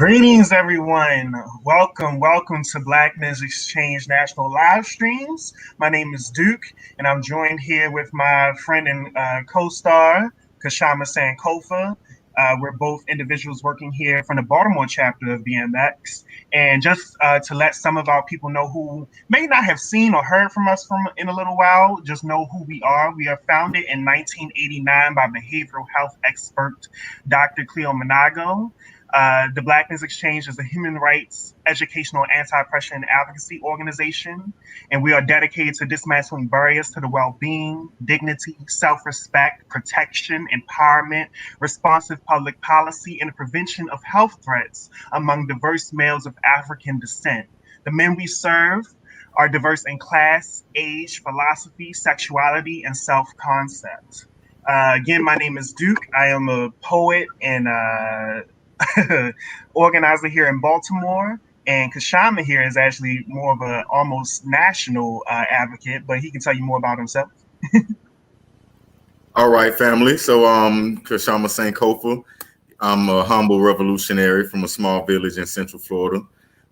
Greetings, everyone. Welcome to Black Men's Exchange National Live Streams. My name is Duke, and I'm joined here with my friend and co-star, Kashama Sankofa. We're both individuals working here from the Baltimore chapter of BMX. And just to let some of our people know who may not have seen or heard from us from in a little while, just know who we are. We are founded in 1989 by behavioral health expert Dr. Cleo Monago. The Black Men's Exchange is a human rights, educational, anti-oppression, and advocacy organization, and we are dedicated to dismantling barriers to the well-being, dignity, self-respect, protection, empowerment, responsive public policy, and the prevention of health threats among diverse males of African descent. The men we serve are diverse in class, age, philosophy, sexuality, and self-concept. Again, my name is Duke. I am a poet and organizer here in Baltimore, and Kashama here is actually more of a almost national advocate, but he can tell you more about himself. All right, family. So Kashama Sankofa. I'm a humble revolutionary from a small village in Central Florida,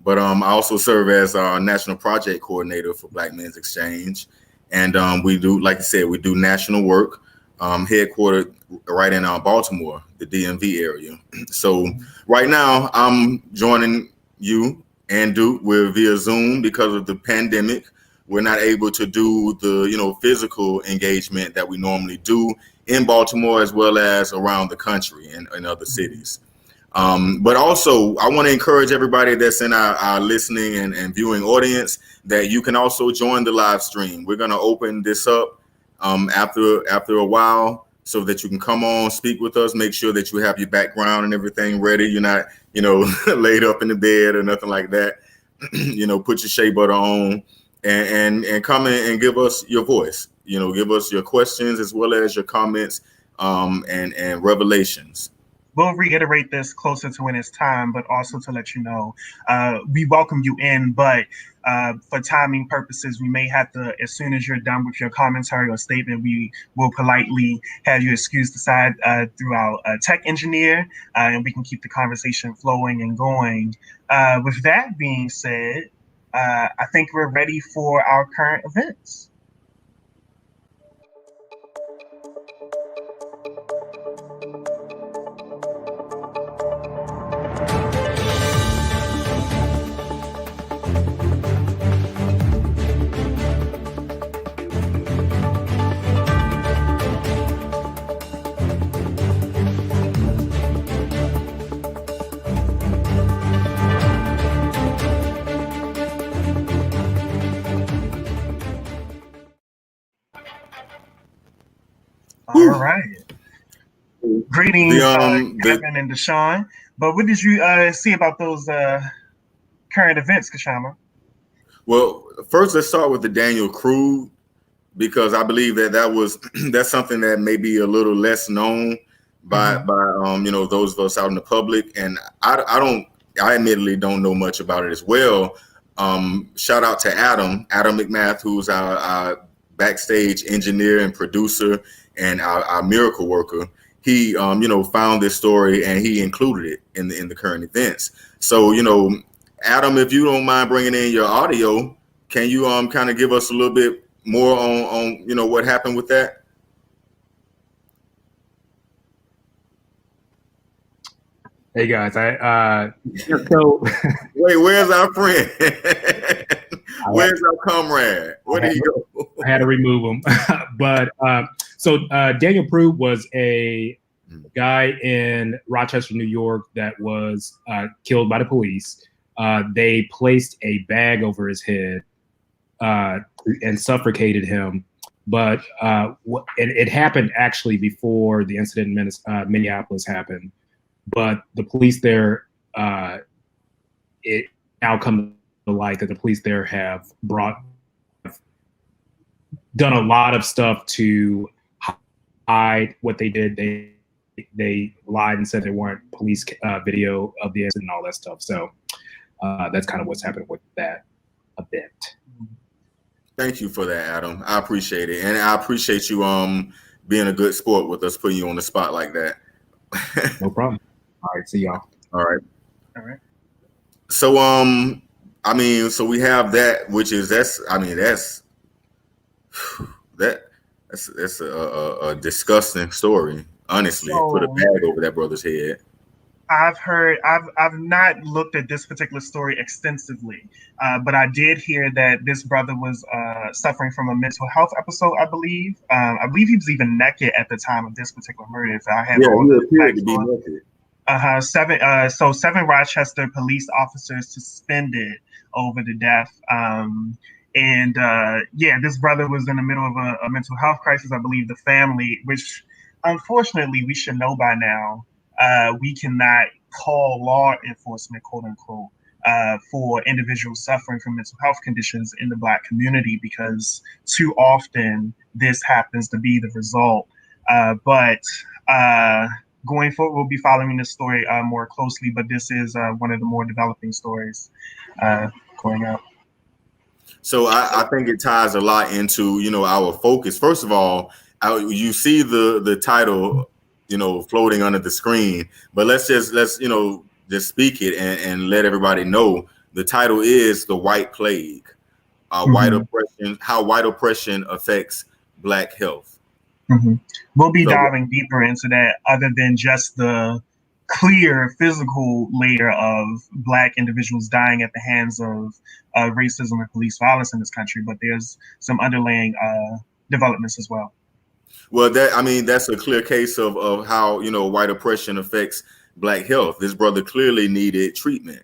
but I also serve as our national project coordinator for Black Men's Exchange, and we do, like I said, we do national work. Headquartered right in Baltimore, the DMV area. So right now I'm joining you and Duke. We're via Zoom because of the pandemic. We're not able to do the physical engagement that we normally do in Baltimore as well as around the country and in other cities. But also I want to encourage everybody that's in our listening and viewing audience that you can also join the live stream. We're going to open this up after a while, so that you can come on, speak with us, make sure that you have your background and everything ready. You're not, laid up in the bed or nothing like that. Put your shea butter on and come in and give us your voice. Give us your questions as well as your comments and revelations. We'll reiterate this closer to when it's time, but also to let you know, we welcome you in, but for timing purposes, we may have to, as soon as you're done with your commentary or statement, we will politely have you excused aside through our tech engineer, and we can keep the conversation flowing and going. With that being said, I think we're ready for our current events. All right. Greetings, Kevin and Deshaun. But what did you see about those current events, Kashama? Well, first let's start with the Daniel Krug, because I believe that's something that may be a little less known by those of us out in the public, and I admittedly don't know much about it as well. Shout out to Adam McMath, who's our backstage engineer and producer and our miracle worker. He found this story and he included it in the current events. So Adam, if you don't mind bringing in your audio, can you kind of give us a little bit more on what happened with that? Hey guys, so wait, where's our friend? Where's our comrade? Where did he go? I had to remove him. But so Daniel Krug was a guy in Rochester, New York that was killed by the police. They placed a bag over his head and suffocated him. But it happened actually before the incident in Minneapolis happened. But the police there, it now comes to light that the police there have done a lot of stuff to hide what they did. They lied and said there weren't police video of the incident and all that stuff. So that's kind of what's happened with that event. Thank you for that, Adam. I appreciate it, and I appreciate you being a good sport with us, putting you on the spot like that. No problem. All right, see y'all. All right. All right. So I mean, so we have that, which is that's a disgusting story. Honestly, put a So bag over that brother's head. I've not looked at this particular story extensively, but I did hear that this brother was suffering from a mental health episode. I believe he was even naked at the time of this particular murder. If I have Yeah, all he the appeared to facts be on. naked. Seven Rochester police officers suspended over the death. Yeah, this brother was in the middle of a mental health crisis. I believe the family, which unfortunately we should know by now, we cannot call law enforcement, quote unquote, for individuals suffering from mental health conditions in the Black community because too often this happens to be the result. But Going forward, we'll be following this story more closely, but this is one of the more developing stories going out. So I think it ties a lot into, you know, our focus. First of all, you see the title, you know, floating under the screen, but let's just speak it and let everybody know the title is The White Plague, White oppression, how white oppression affects Black health. We'll be So, diving deeper into that other than just the clear physical layer of Black individuals dying at the hands of racism and police violence in this country, but there's some underlying developments as well. well, that's a clear case of how, you know, white oppression affects Black health. This brother clearly needed treatment,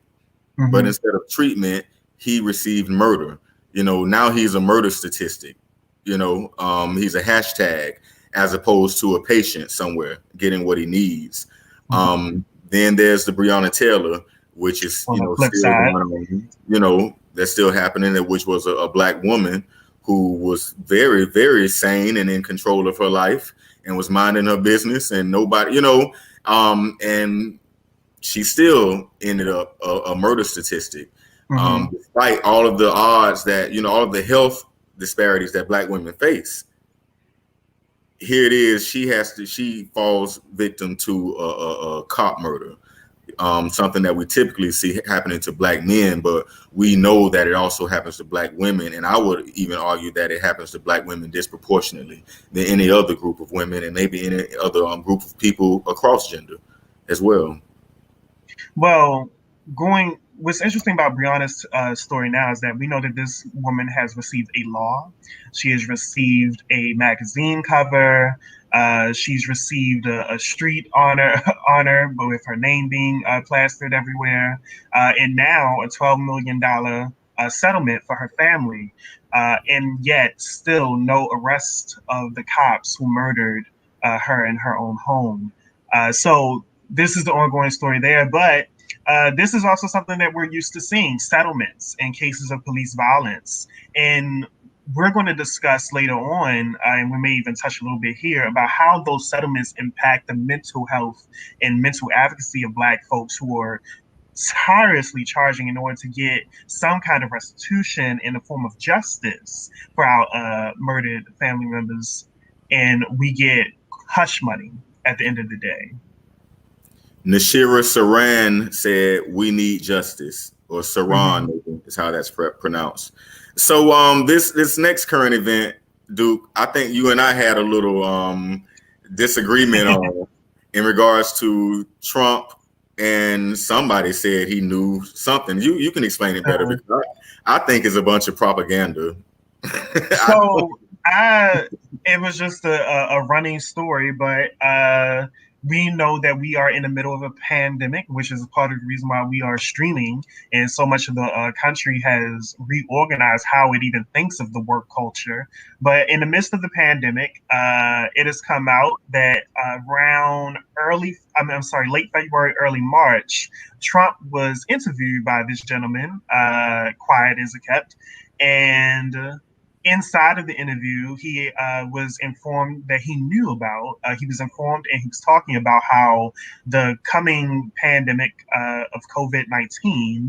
but instead of treatment, he received murder. You know, now he's a murder statistic. You know, he's a hashtag as opposed to a patient somewhere getting what he needs. Then there's the Breonna Taylor, which is, you know, still going on, you know, that's still happening, which was a Black woman who was very, very sane and in control of her life and was minding her business and nobody, you know, and she still ended up a murder statistic. Despite all of the odds that, you know, all of the health disparities that Black women face. Here it is. She falls victim to a cop murder, something that we typically see happening to Black men, but we know that it also happens to Black women. And I would even argue that it happens to Black women disproportionately than any other group of women and maybe any other group of people across gender as well. Well, what's interesting about Breonna's story now is that we know that this woman has received a law. She has received a magazine cover. She's received a street honor, but with her name being plastered everywhere. And now a $12 million settlement for her family. And yet still no arrest of the cops who murdered her in her own home. So this is the ongoing story there, but this is also something that we're used to seeing, settlements in cases of police violence. And we're going to discuss later on, and we may even touch a little bit here, about how those settlements impact the mental health and mental advocacy of Black folks who are tirelessly charging in order to get some kind of restitution in the form of justice for our murdered family members. And we get hush money at the end of the day. Nashira Saran said, "We need justice," or Saran is how that's pronounced. So, this next current event, Duke, I think you and I had a little disagreement on in regards to Trump, and somebody said he knew something. You can explain it better because I think it's a bunch of propaganda. So it was just a running story, but we know that we are in the middle of a pandemic, which is part of the reason why we are streaming. And so much of the country has reorganized how it even thinks of the work culture. But in the midst of the pandemic, it has come out that around late February, early March, Trump was interviewed by this gentleman, quiet as it kept, and inside of the interview, he was informed that he knew about, he was informed and he was talking about how the coming pandemic of COVID-19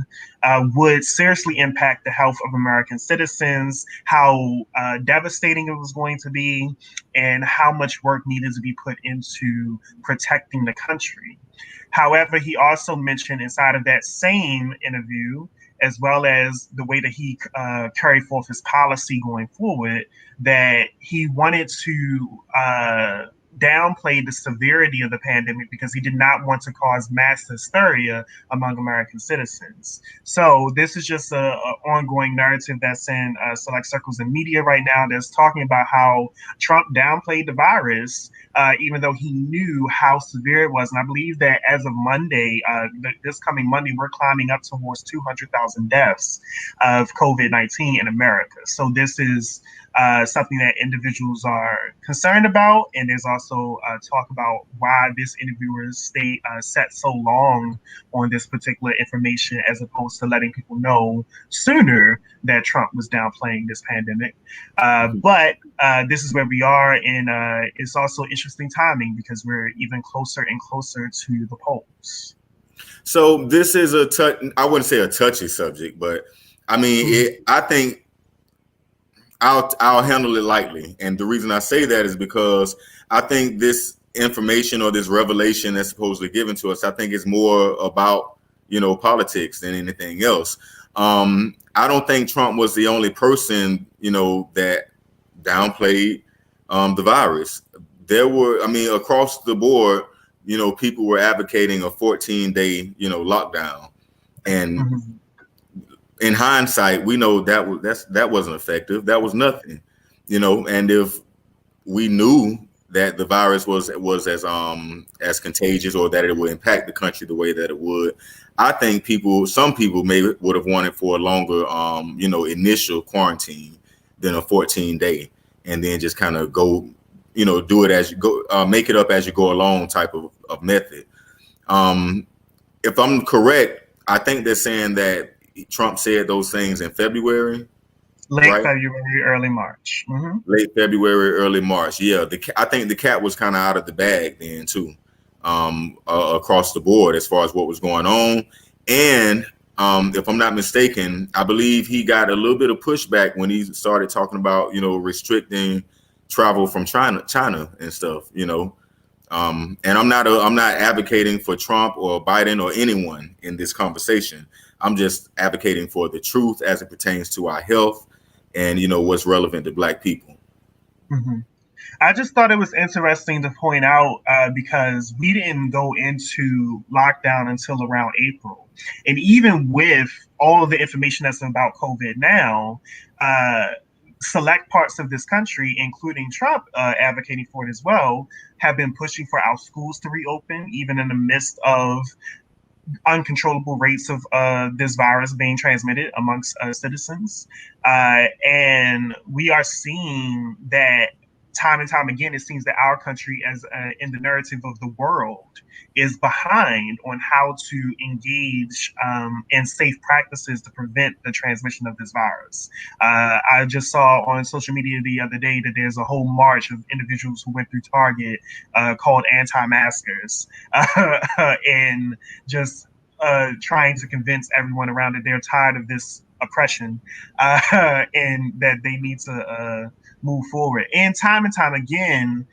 would seriously impact the health of American citizens, how devastating it was going to be, and how much work needed to be put into protecting the country. However, he also mentioned inside of that same interview, as well as the way that he carried forth his policy going forward, that he wanted to downplay the severity of the pandemic because he did not want to cause mass hysteria among American citizens. So this is just a ongoing narrative that's in select circles in media right now that's talking about how Trump downplayed the virus, even though he knew how severe it was. And I believe that as of Monday, this coming Monday, we're climbing up towards 200,000 deaths of COVID-19 in America. So this is something that individuals are concerned about. And there's also talk about why this interviewer stayed set so long on this particular information as opposed to letting people know sooner that Trump was downplaying this pandemic. But this is where we are. And it's also interesting timing because we're even closer and closer to the polls. So this is I wouldn't say a touchy subject, but I mean, I think I'll handle it lightly. And the reason I say that is because I think this information or this revelation that's supposedly given to us, I think it's more about, politics than anything else. I don't think Trump was the only person, that downplayed the virus. There were, across the board, people were advocating a 14-day, lockdown. And in hindsight, we know that wasn't effective. That was nothing, and if we knew that the virus was as contagious or that it would impact the country the way that it would, I think some people maybe would have wanted for a longer, initial quarantine than a 14-day, and then just kind of go, do it as you go, make it up as you go along type of method. If I'm correct, I think they're saying that Trump said those things in February. Late February, early March. Late February, early March. Yeah, I think the cat was kind of out of the bag then too, across the board as far as what was going on. And if I'm not mistaken, I believe he got a little bit of pushback when he started talking about, restricting travel from China and stuff. And I'm not advocating for Trump or Biden or anyone in this conversation. I'm just advocating for the truth as it pertains to our health and, what's relevant to Black people. I just thought it was interesting to point out because we didn't go into lockdown until around April. And even with all of the information that's about COVID now, select parts of this country, including Trump advocating for it as well, have been pushing for our schools to reopen, even in the midst of uncontrollable rates of this virus being transmitted amongst citizens. And we are seeing that time and time again, it seems that our country, as in the narrative of the world, is behind on how to engage in safe practices to prevent the transmission of this virus. I just saw on social media the other day that there's a whole march of individuals who went through Target called anti-maskers and just trying to convince everyone around that they're tired of this oppression and that they need to move forward. And time again,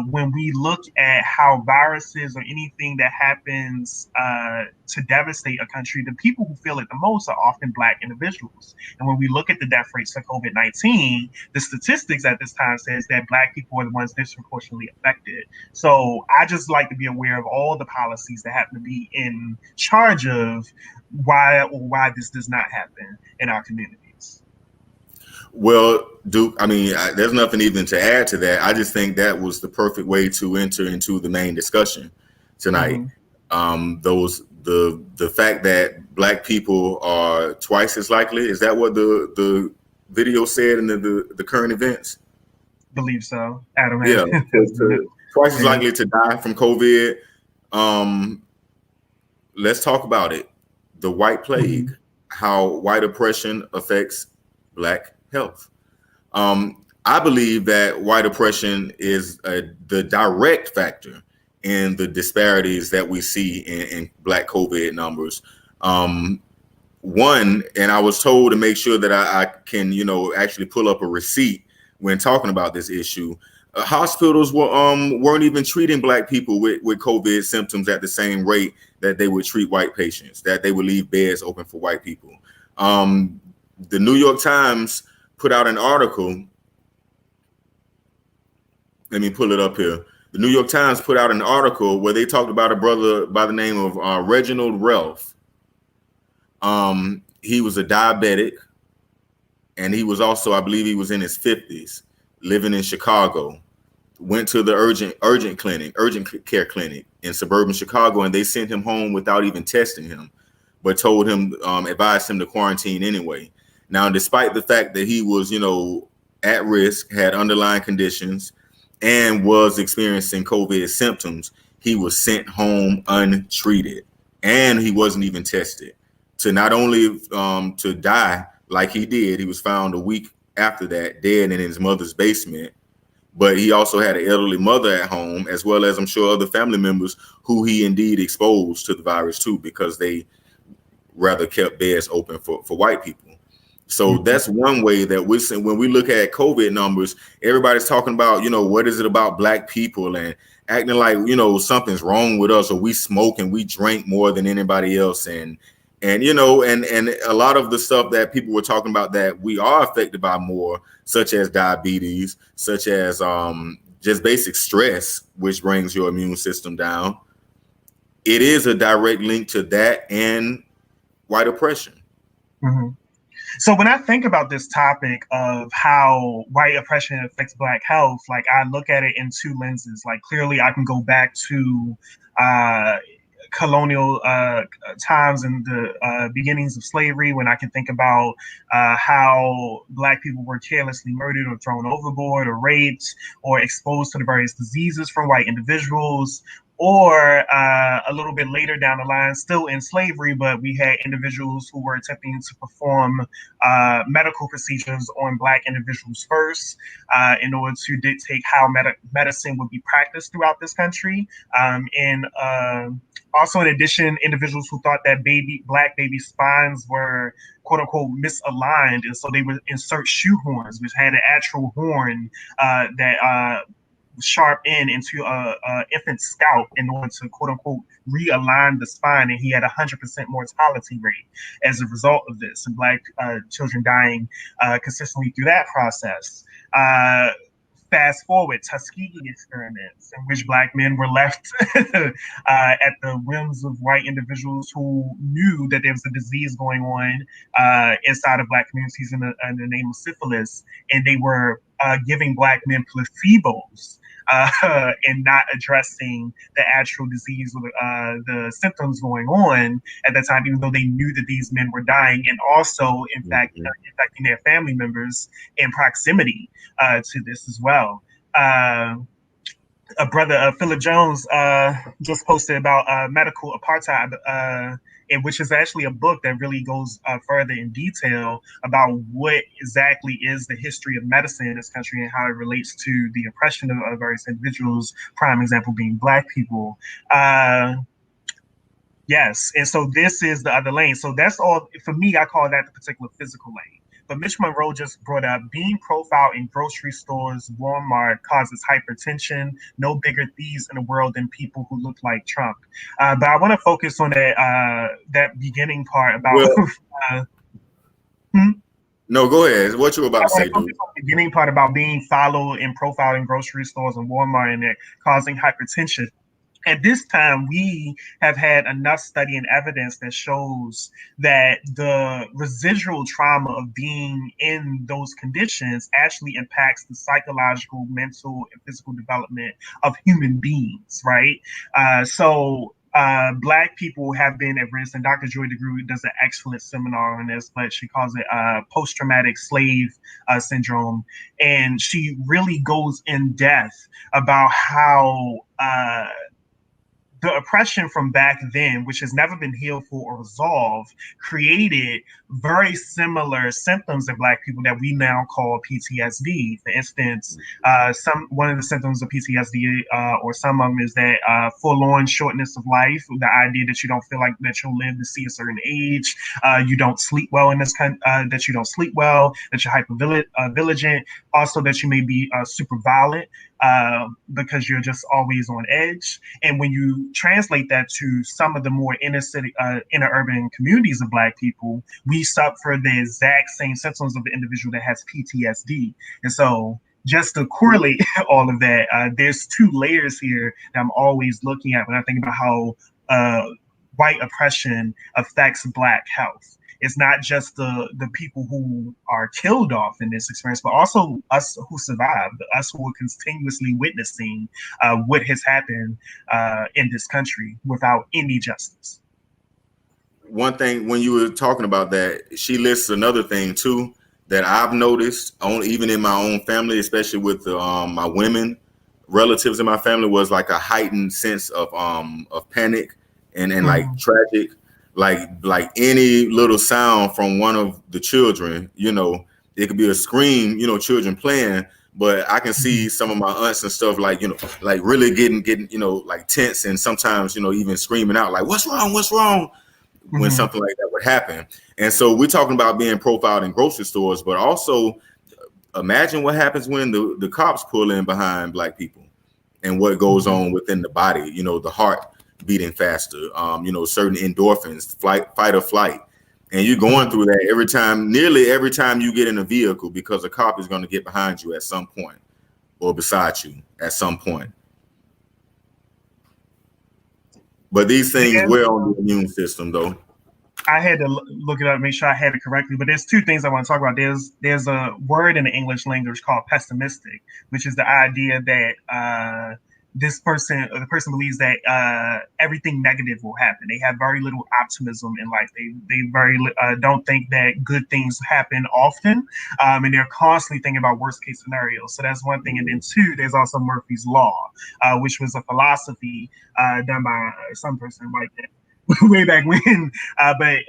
when we look at how viruses or anything that happens to devastate a country, the people who feel it the most are often Black individuals. And when we look at the death rates for COVID-19, the statistics at this time says that Black people are the ones disproportionately affected. So I just like to be aware of all the policies that happen to be in charge of why this does not happen in our communities. Well, Duke, there's nothing even to add to that. I just think that was the perfect way to enter into the main discussion tonight. The fact that Black people are twice as likely, is that what the video said in the current events? Believe so. Adam. Yeah, twice as likely to die from COVID. Let's talk about it. The white plague, how white oppression affects Black health. I believe that white oppression is the direct factor in the disparities that we see in Black COVID numbers. One, and I was told to make sure that I can, actually pull up a receipt when talking about this issue. Hospitals weren't even treating Black people with COVID symptoms at the same rate that they would treat white patients, that they would leave beds open for white people. The New York Times put out an article. Let me pull it up here. The New York Times put out an article where they talked about a brother by the name of Reginald Relf. He was a diabetic, and he was also, I believe he was in his 50s, living in Chicago. Went to the urgent care clinic in suburban Chicago, and they sent him home without even testing him, but told him, advised him to quarantine anyway. Now, despite the fact that he was, at risk, had underlying conditions, and was experiencing COVID symptoms, he was sent home untreated, and he wasn't even tested. To not only to die like he did, he was found a week after that dead in his mother's basement, but he also had an elderly mother at home, as well as I'm sure other family members who he indeed exposed to the virus too, because they rather kept beds open for white people. So that's one way that when we look at COVID numbers, everybody's talking about, what is it about Black people and acting like, something's wrong with us, or we smoke and we drink more than anybody else. And a lot of the stuff that people were talking about that we are affected by more, such as diabetes, such as just basic stress, which brings your immune system down. It is a direct link to that and white oppression. Mm-hmm. So when I think about this topic of how white oppression affects Black health, like I look at it in two lenses. Like clearly I can go back to colonial times and the beginnings of slavery, when I can think about how Black people were carelessly murdered or thrown overboard or raped or exposed to the various diseases from white individuals. Or a little bit later down the line, still in slavery, but we had individuals who were attempting to perform medical procedures on Black individuals first in order to dictate how medicine would be practiced throughout this country. And also, in addition, individuals who thought that Black baby spines were quote unquote misaligned, and so they would insert shoehorns, which had an actual horn that sharp end into a infant's scalp in order to quote unquote realign the spine, and he had 100% mortality rate as a result of this, and Black children dying consistently through that process. Fast forward, Tuskegee experiments, in which Black men were left at the whims of white individuals who knew that there was a disease going on inside of Black communities in the name of syphilis, and they were giving Black men placebos and not addressing the actual disease or the symptoms going on at that time, even though they knew that these men were dying, and also, in fact, infecting their family members in proximity to this as well. A brother, Philip Jones, just posted about medical apartheid, which is actually a book that really goes further in detail about what exactly is the history of medicine in this country and how it relates to the oppression of various individuals, prime example being Black people. Yes, and so this is the other lane. So that's all, for me, I call that the particular physical lane. But Mitch Monroe just brought up being profiled in grocery stores, Walmart causes hypertension, no bigger thieves in the world than people who look like Trump. But I want to focus on that beginning part about... No, go ahead. What you were about to say, dude? The beginning part about being followed and profiled in grocery stores and Walmart and it causing hypertension. At this time, we have had enough study and evidence that shows that the residual trauma of being in those conditions actually impacts the psychological, mental, and physical development of human beings, right? Black people have been at risk, and Dr. Joy DeGruy does an excellent seminar on this, but she calls it post-traumatic slave syndrome. And she really goes in depth about how the oppression from back then, which has never been healed or resolved, created very similar symptoms in Black people that we now call PTSD. For instance, one of the symptoms of PTSD, or some of them, is that forlorn shortness of life, the idea that you don't feel like that you'll live to see a certain age, you don't sleep well in this that you don't sleep well, that you're hypervigilant, also that you may be super violent because you're just always on edge. And when you translate that to some of the more inner urban communities of Black people, we suffer the exact same symptoms of the individual that has PTSD. And so just to correlate all of that, there's two layers here that I'm always looking at when I think about how white oppression affects Black health. It's not just the people who are killed off in this experience, but also us who survived, us who are continuously witnessing what has happened in this country without any justice. One thing, when you were talking about that, she lists another thing too that I've noticed, even in my own family, especially with my women relatives in my family, was like a heightened sense of panic and like tragic. Like any little sound from one of the children, it could be a scream, children playing, but I can see some of my aunts and stuff like really getting, like tense, and sometimes, even screaming out like, what's wrong? When something like that would happen. And so we're talking about being profiled in grocery stores, but also imagine what happens when the cops pull in behind Black people and what goes on within the body, the heart beating faster, certain endorphins, fight or flight. And you're going through that nearly every time you get in a vehicle, because a cop is going to get behind you at some point or beside you at some point. But these things wear on the immune system, though. I had to look it up, make sure I had it correctly. But there's two things I want to talk about. There's a word in the English language called pessimistic, which is the idea that the person believes that everything negative will happen. They have very little optimism in life. They don't think that good things happen often, and they're constantly thinking about worst case scenarios. So that's one thing. And then two, there's also Murphy's Law, which was a philosophy done by some person like that way back when, but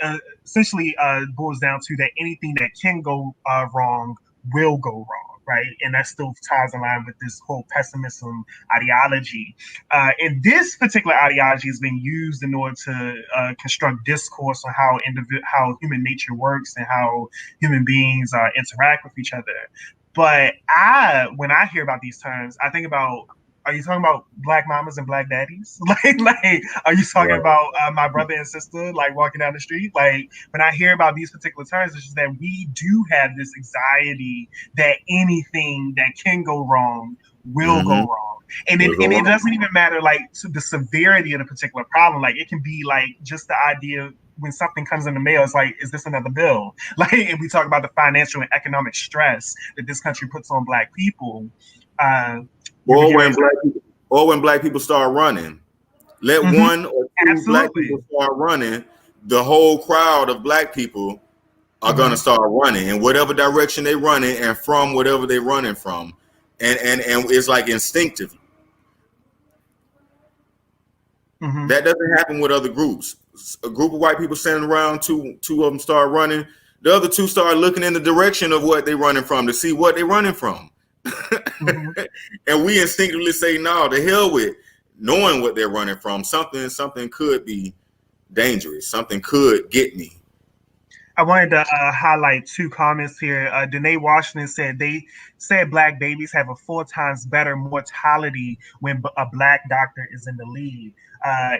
essentially boils down to that anything that can go wrong will go wrong, right? And that still ties in line with this whole pessimism ideology. And this particular ideology has been used in order to construct discourse on how human nature works and how human beings interact with each other. But when I hear about these terms, I think about, are you talking about Black mamas and Black daddies? like, are you talking about my brother and sister, like walking down the street? Like, when I hear about these particular terms, it's just that we do have this anxiety that anything that can go wrong will go wrong. And it doesn't even matter, like, to the severity of the particular problem. Like, it can be like just the idea when something comes in the mail, it's like, is this another bill? Like, and we talk about the financial and economic stress that this country puts on Black people. Or when Black people start running, let one or two Black people start running, the whole crowd of Black people are going to start running in whatever direction they're running and from whatever they're running from. And it's like instinctive. That doesn't happen with other groups. A group of white people standing around, two of them start running. The other two start looking in the direction of what they're running from to see what they're running from. And we instinctively say, no, to hell with knowing what they're running from. Something could be dangerous. Something could get me. I wanted to highlight two comments here. Danae Washington said they said Black babies have a 4 times better mortality when a Black doctor is in the lead.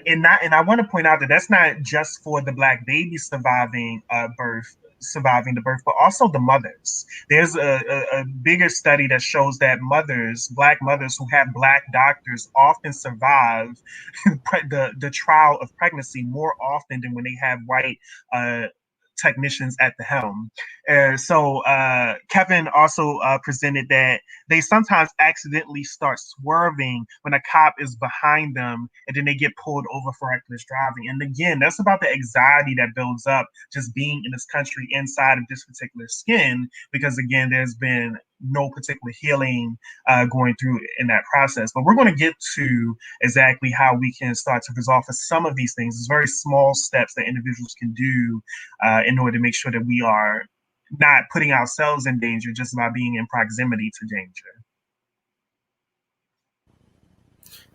And I want to point out that that's not just for the Black babies surviving the birth, but also the mothers. There's a bigger study that shows that Black mothers who have Black doctors often survive the trial of pregnancy more often than when they have white technicians at the helm. So Kevin also presented that they sometimes accidentally start swerving when a cop is behind them, and then they get pulled over for reckless driving. And again, that's about the anxiety that builds up just being in this country inside of this particular skin, because again, there's been no particular healing going through in that process. But we're going to get to exactly how we can start to resolve for some of these things. It's very small steps that individuals can do in order to make sure that we are not putting ourselves in danger just by being in proximity to danger.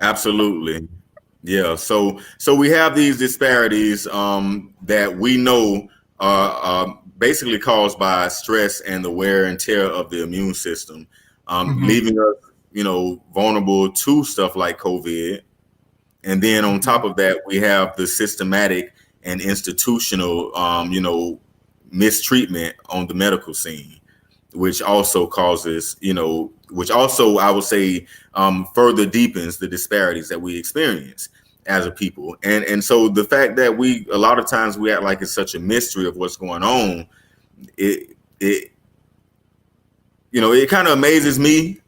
Absolutely. Yeah. So we have these disparities that we know are basically caused by stress and the wear and tear of the immune system, leaving us, vulnerable to stuff like COVID. And then on top of that, we have the systematic and institutional, mistreatment on the medical scene, which also causes, which also I would say further deepens the disparities that we experience as a people. And so the fact that a lot of times we act like it's such a mystery of what's going on, it kind of amazes me.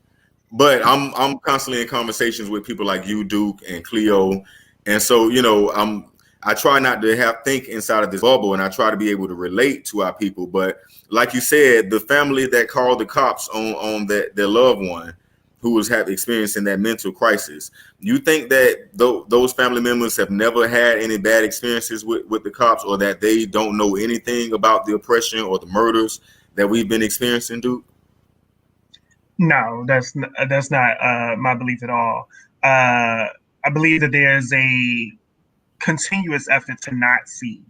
But I'm constantly in conversations with people like you, Duke, and Cleo, and so I try not to think inside of this bubble, and I try to be able to relate to our people. But like you said, the family that called the cops on their loved one who was experiencing that mental crisis, you think that those family members have never had any bad experiences with the cops, or that they don't know anything about the oppression or the murders that we've been experiencing, Duke? No, that's not my belief at all. I believe that there's a continuous effort to not see,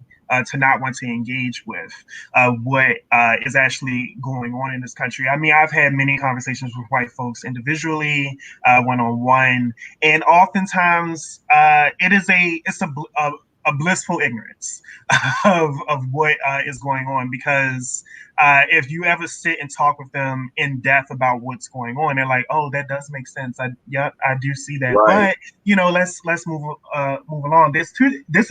to not want to engage with what is actually going on in this country. I mean, I've had many conversations with white folks individually, one-on-one, and oftentimes it's a blissful ignorance of what is going on, because if you ever sit and talk with them in depth about what's going on, they're like, "Oh, that does make sense. I do see that." Right. But let's move along. This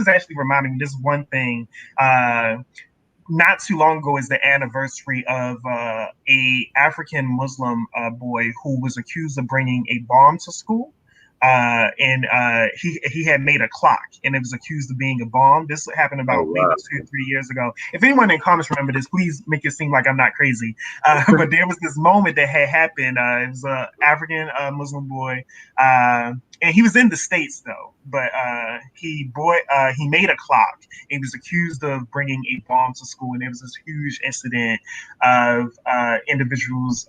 is actually reminding me. This one thing. Not too long ago is the anniversary of a African Muslim boy who was accused of bringing a bomb to school. And he had made a clock, and it was accused of being a bomb. This happened about maybe 2-3 years ago. If anyone in comments remember this, please make it seem like I'm not crazy. But there was this moment that had happened. It was an African Muslim boy, and he was in the States though. But he made a clock. And he was accused of bringing a bomb to school, and there was this huge incident of individuals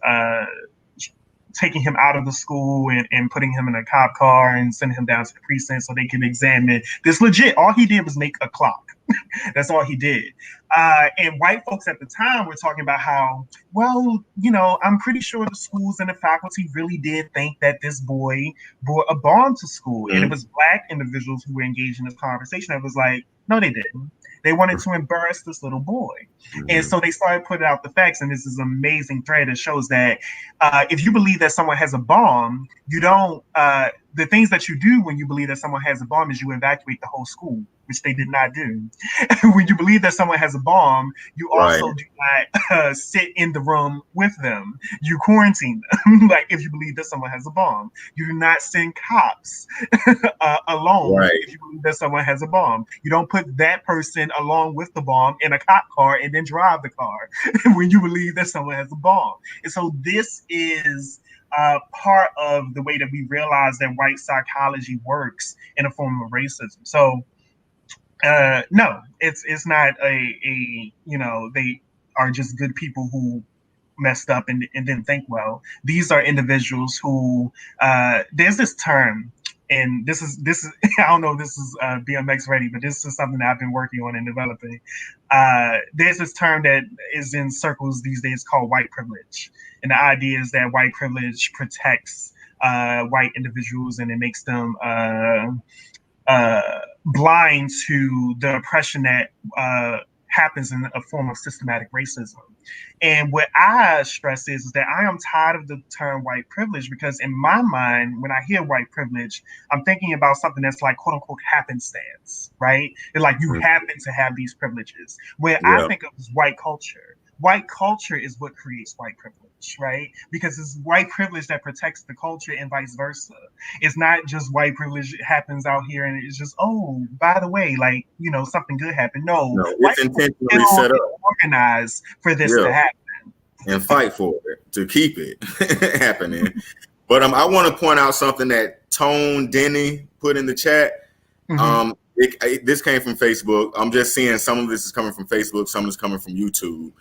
taking him out of the school and putting him in a cop car and sending him down to the precinct so they can examine this. Legit, all he did was make a clock. That's all he did. And white folks at the time were talking about how, well, I'm pretty sure the schools and the faculty really did think that this boy brought a bomb to school. And it was Black individuals who were engaged in this conversation. It was like, no, they didn't. They wanted to embarrass this little boy. And so they started putting out the facts. And this is an amazing thread that shows that if you believe that someone has a bomb, you don't, the things that you do when you believe that someone has a bomb is you evacuate the whole school, which they did not do. When you believe that someone has a bomb, you also do not sit in the room with them. You quarantine them. Like if you believe that someone has a bomb, you do not send cops alone. If you believe that someone has a bomb, you don't put that person along with the bomb in a cop car and then drive the car when you believe that someone has a bomb. And so this is part of the way that we realize that white psychology works in a form of racism. So no, it's not they are just good people who messed up and didn't think well. These are individuals who there's this term, and this is I don't know if this is BMX ready, but this is something that I've been working on and developing. There's this term that is in circles these days called white privilege, and the idea is that white privilege protects white individuals and it makes them blind to the oppression that happens in a form of systematic racism. And what I stress is that I am tired of the term white privilege, because in my mind, when I hear white privilege, I'm thinking about something that's like quote unquote happenstance, right? It's like you happen to have these privileges. Where I think of is white culture. White culture is what creates white privilege, right? Because it's white privilege that protects the culture and vice versa. It's not just white privilege happens out here and it's just, oh, by the way, like, something good happened. No, it's intentionally set up, organized for this to happen. and fight for it to keep it happening. But I want to point out something that Tone Denny put in the chat. This came from Facebook. I'm just seeing some of this is coming from Facebook, some is coming from YouTube.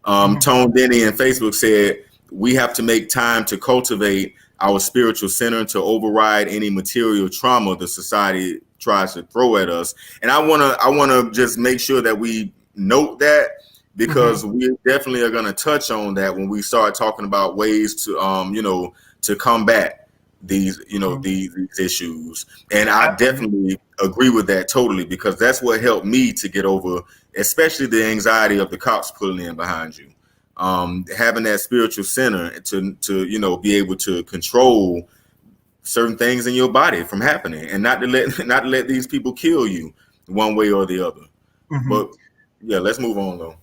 Tone Denny and Facebook said, we have to make time to cultivate our spiritual center to override any material trauma the society tries to throw at us. And I wanna just make sure that we note that, because we definitely are gonna touch on that when we start talking about ways to to combat these these issues. And I definitely agree with that totally, because that's what helped me to get over, especially the anxiety of the cops pulling in behind you. Having that spiritual center to be able to control certain things in your body from happening, and not to let these people kill you one way or the other. But yeah, let's move on though.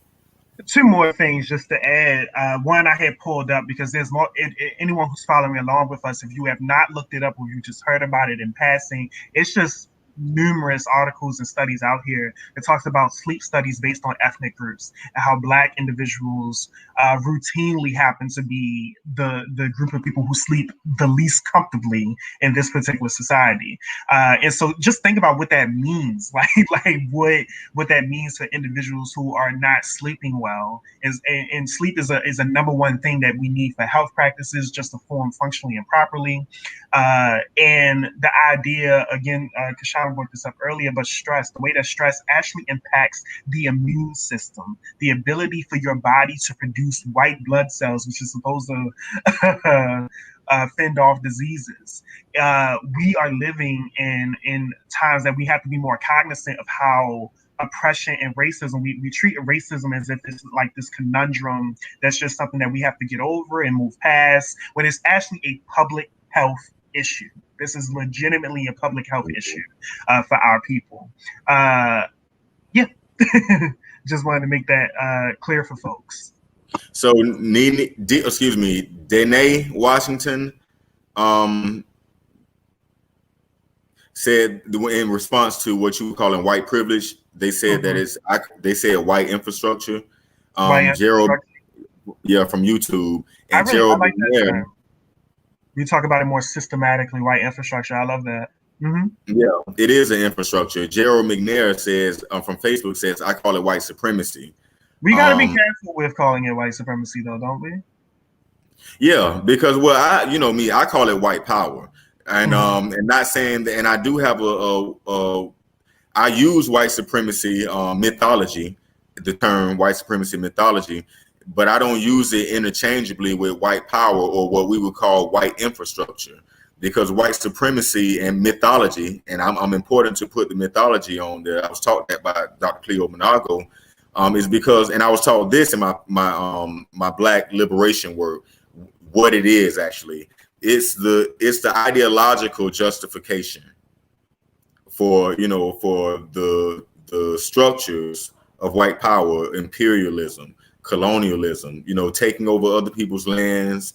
Two more things just to add. One I had pulled up because there's more. Anyone who's following along with us, if you have not looked it up or you just heard about it in passing, it's just numerous articles and studies out here that talks about sleep studies based on ethnic groups and how Black individuals routinely happen to be the group of people who sleep the least comfortably in this particular society. And so just think about what that means, like what that means for individuals who are not sleeping well. And sleep is a number one thing that we need for health practices, just to form functionally and properly. And the idea, again, Kashana brought this up earlier, but stress, the way that stress actually impacts the immune system, the ability for your body to produce white blood cells, which is supposed to fend off diseases. We are living in times that we have to be more cognizant of how oppression and racism, we treat racism as if it's like this conundrum that's just something that we have to get over and move past, when it's actually a public health issue. This is legitimately a public health issue for our people. Yeah, just wanted to make that clear for folks. So, Danae Washington said in response to what you were calling white privilege, they said that they said white infrastructure. Gerald, from YouTube, and Gerald. You talk about it more systematically, white infrastructure. I love that. Yeah, it is an infrastructure. Gerald McNair says from Facebook says, I call it white supremacy. We got to be careful with calling it white supremacy, though, don't we? Yeah, because I call it white power, and and not saying that. And I do have I use white supremacy mythology, the term white supremacy mythology, but I don't use it interchangeably with white power or what we would call white infrastructure, because white supremacy and mythology, and I'm important to put the mythology on there. I was taught that by Dr. Cleo Monago, is because, and I was taught this in my Black liberation work, what it is actually. It's the ideological justification for the structures of white power, imperialism, colonialism, taking over other people's lands,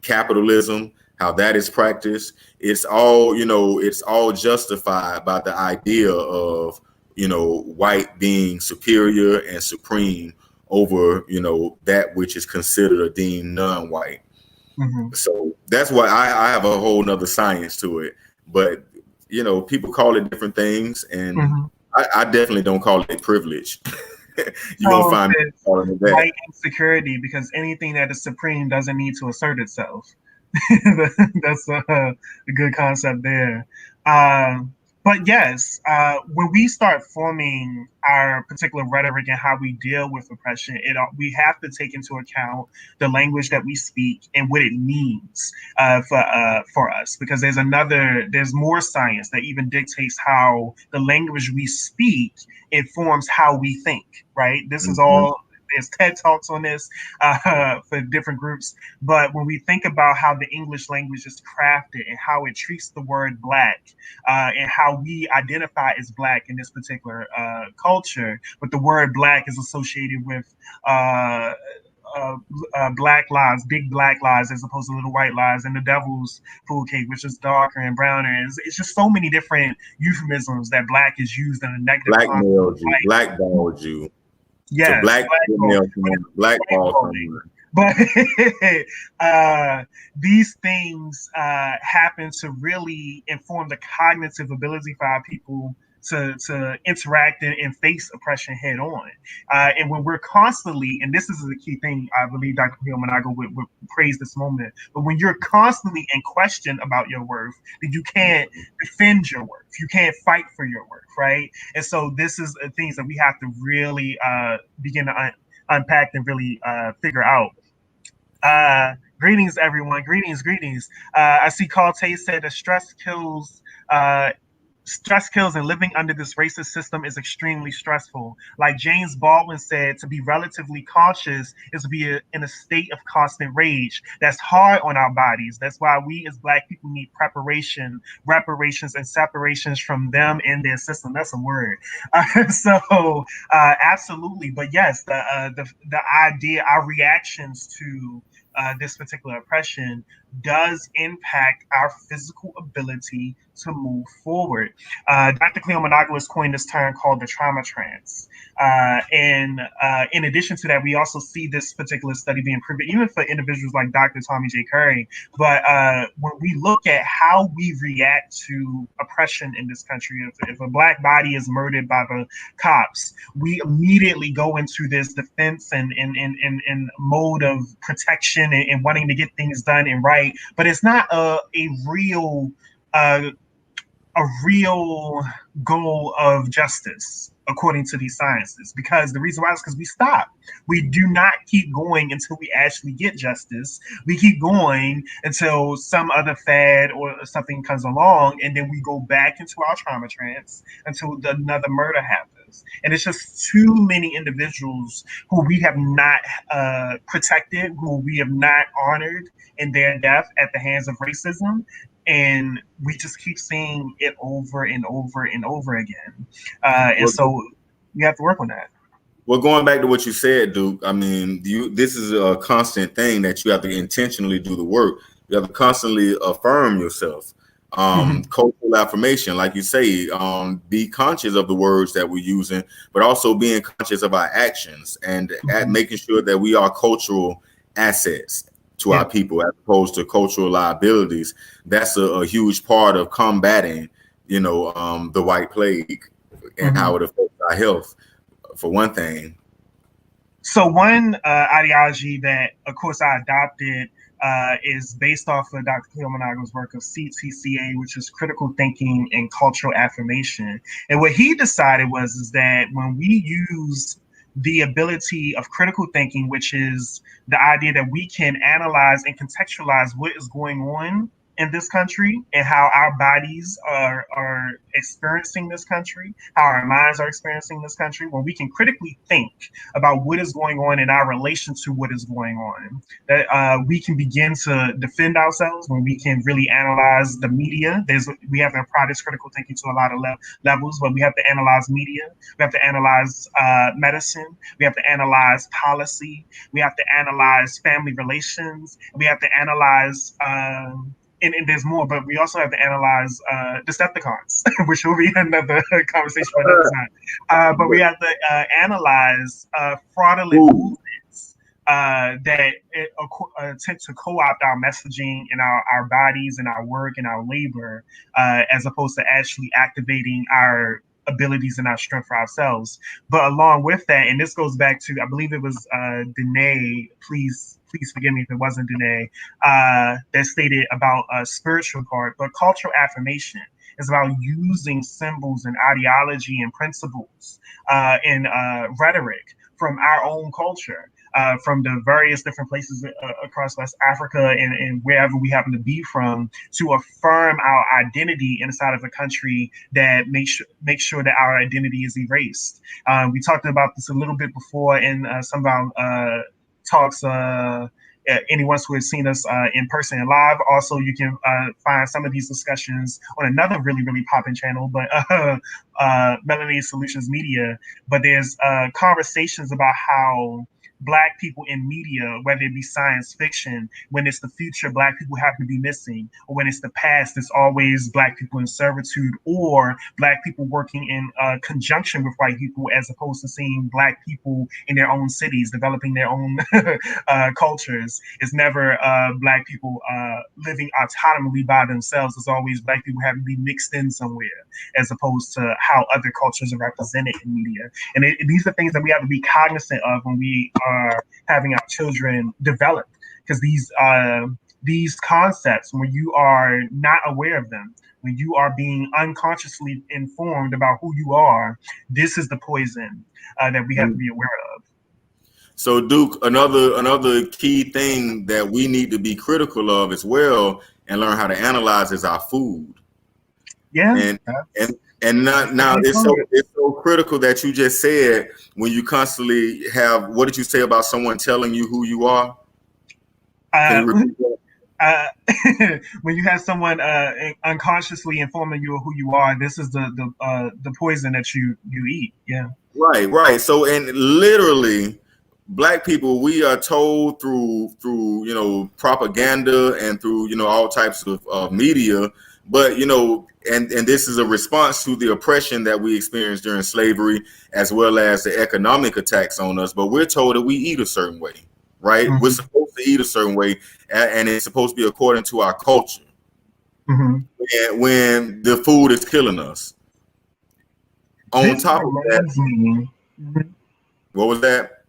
capitalism, how that is practiced. It's all justified by the idea of white being superior and supreme over that which is considered or deemed non-white. So that's why I have a whole nother science to it. But people call it different things, and I definitely don't call it privilege. You won't find me calling it that. White insecurity, because anything that is supreme doesn't need to assert itself. That's a good concept there. But yes, when we start forming our particular rhetoric and how we deal with oppression, we have to take into account the language that we speak and what it means for us, because there's more science that even dictates how the language we speak informs how we think, right? This is all. There's TED Talks on this for different groups. But when we think about how the English language is crafted and how it treats the word Black and how we identify as Black in this particular culture, but the word Black is associated with black lives, big black lives, as opposed to little white lives, and the devil's food cake, which is darker and browner. It's just so many different euphemisms that Black is used in a negative. Blackballed you. Yeah, blackball. But these things happen to really inform the cognitive ability for our people to interact and face oppression head on. And when we're constantly, and this is the key thing, I believe Dr. Khalil Monago would praise this moment, but when you're constantly in question about your worth, then you can't defend your worth. You can't fight for your worth, right? And so this is things that we have to really begin to unpack and really figure out. Greetings, everyone. Greetings. I see Carl Tate said that stress kills, and living under this racist system is extremely stressful. Like James Baldwin said, to be relatively cautious is to be in a state of constant rage. That's hard on our bodies. That's why we as Black people need preparation, reparations, and separations from them and their system. That's a word. Absolutely. But yes, the idea, our reactions to this particular oppression does impact our physical ability to move forward. Dr. Cleo Monago has coined this term called the trauma trance. And in addition to that, we also see this particular study being proven even for individuals like Dr. Tommy J. Curry. But when we look at how we react to oppression in this country, if a Black body is murdered by the cops, we immediately go into this defense and mode of protection and wanting to get things done and right. But it's not a real goal of justice according to these sciences, because the reason why is because we stop. We do not keep going until we actually get justice. We keep going until some other fad or something comes along, and then we go back into our trauma trance until another murder happens. And it's just too many individuals who we have not protected, who we have not honored in their death at the hands of racism. And we just keep seeing it over and over and over again. And so we have to work on that. Well, going back to what you said, Duke, I mean, this is a constant thing that you have to intentionally do the work. You have to constantly affirm yourself. Cultural affirmation, like you say, be conscious of the words that we're using, but also being conscious of our actions and making sure that we are cultural assets to our people as opposed to cultural liabilities. That's a huge part of combating, the white plague and how it affects our health, for one thing. So one ideology that, of course, I adopted is based off of Dr. Cleo Monago's work of CTCA, which is critical thinking and cultural affirmation. And what he decided is that when we use the ability of critical thinking, which is the idea that we can analyze and contextualize what is going on in this country and how our bodies are experiencing this country, how our minds are experiencing this country, when we can critically think about what is going on in our relation to what is going on, that we can begin to defend ourselves, when we can really analyze the media. We have to apply this critical thinking to a lot of levels, but we have to analyze media, we have to analyze medicine, we have to analyze policy, we have to analyze family relations, we have to analyze and there's more, but we also have to analyze Decepticons, which will be another conversation for another time. But we have to analyze fraudulent movements that attempt to co-opt our messaging and our bodies and our work and our labor, as opposed to actually activating our abilities and our strength for ourselves. But along with that, and this goes back to, I believe it was Danae, please forgive me if it wasn't Danae, that stated about a spiritual part, but cultural affirmation is about using symbols and ideology and principles and rhetoric from our own culture, from the various different places across West Africa and wherever we happen to be from, to affirm our identity inside of a country that makes sure that our identity is erased. We talked about this a little bit before in some of our talks. Anyone who has seen us in person and live, also you can find some of these discussions on another really popping channel, but Melanated Solutions Media. But there's conversations about how Black people in media, whether it be science fiction, when it's the future, Black people happen to be missing, or when it's the past, it's always Black people in servitude, or Black people working in conjunction with white people, as opposed to seeing Black people in their own cities, developing their own cultures. It's never Black people living autonomously by themselves. It's always Black people having to be mixed in somewhere, as opposed to how other cultures are represented in media. And these are things that we have to be cognizant of when we are having our children develop, because these concepts, when you are not aware of them, when you are being unconsciously informed about who you are, this is the poison that we have to be aware of. So, Duke, another key thing that we need to be critical of as well and learn how to analyze is our food. Yeah. And now it's so critical that you just said, when you constantly have, what did you say about someone telling you who you are? When you have someone unconsciously informing you of who you are, this is the poison that you eat. Yeah. Right. So, and literally, Black people, we are told through propaganda and through all types of media, but and this is a response to the oppression that we experienced during slavery, as well as the economic attacks on us. But we're told that we eat a certain way, right? Mm-hmm. We're supposed to eat a certain way, and it's supposed to be according to our culture. Mm-hmm. And when the food is killing us. On top of that, what was that?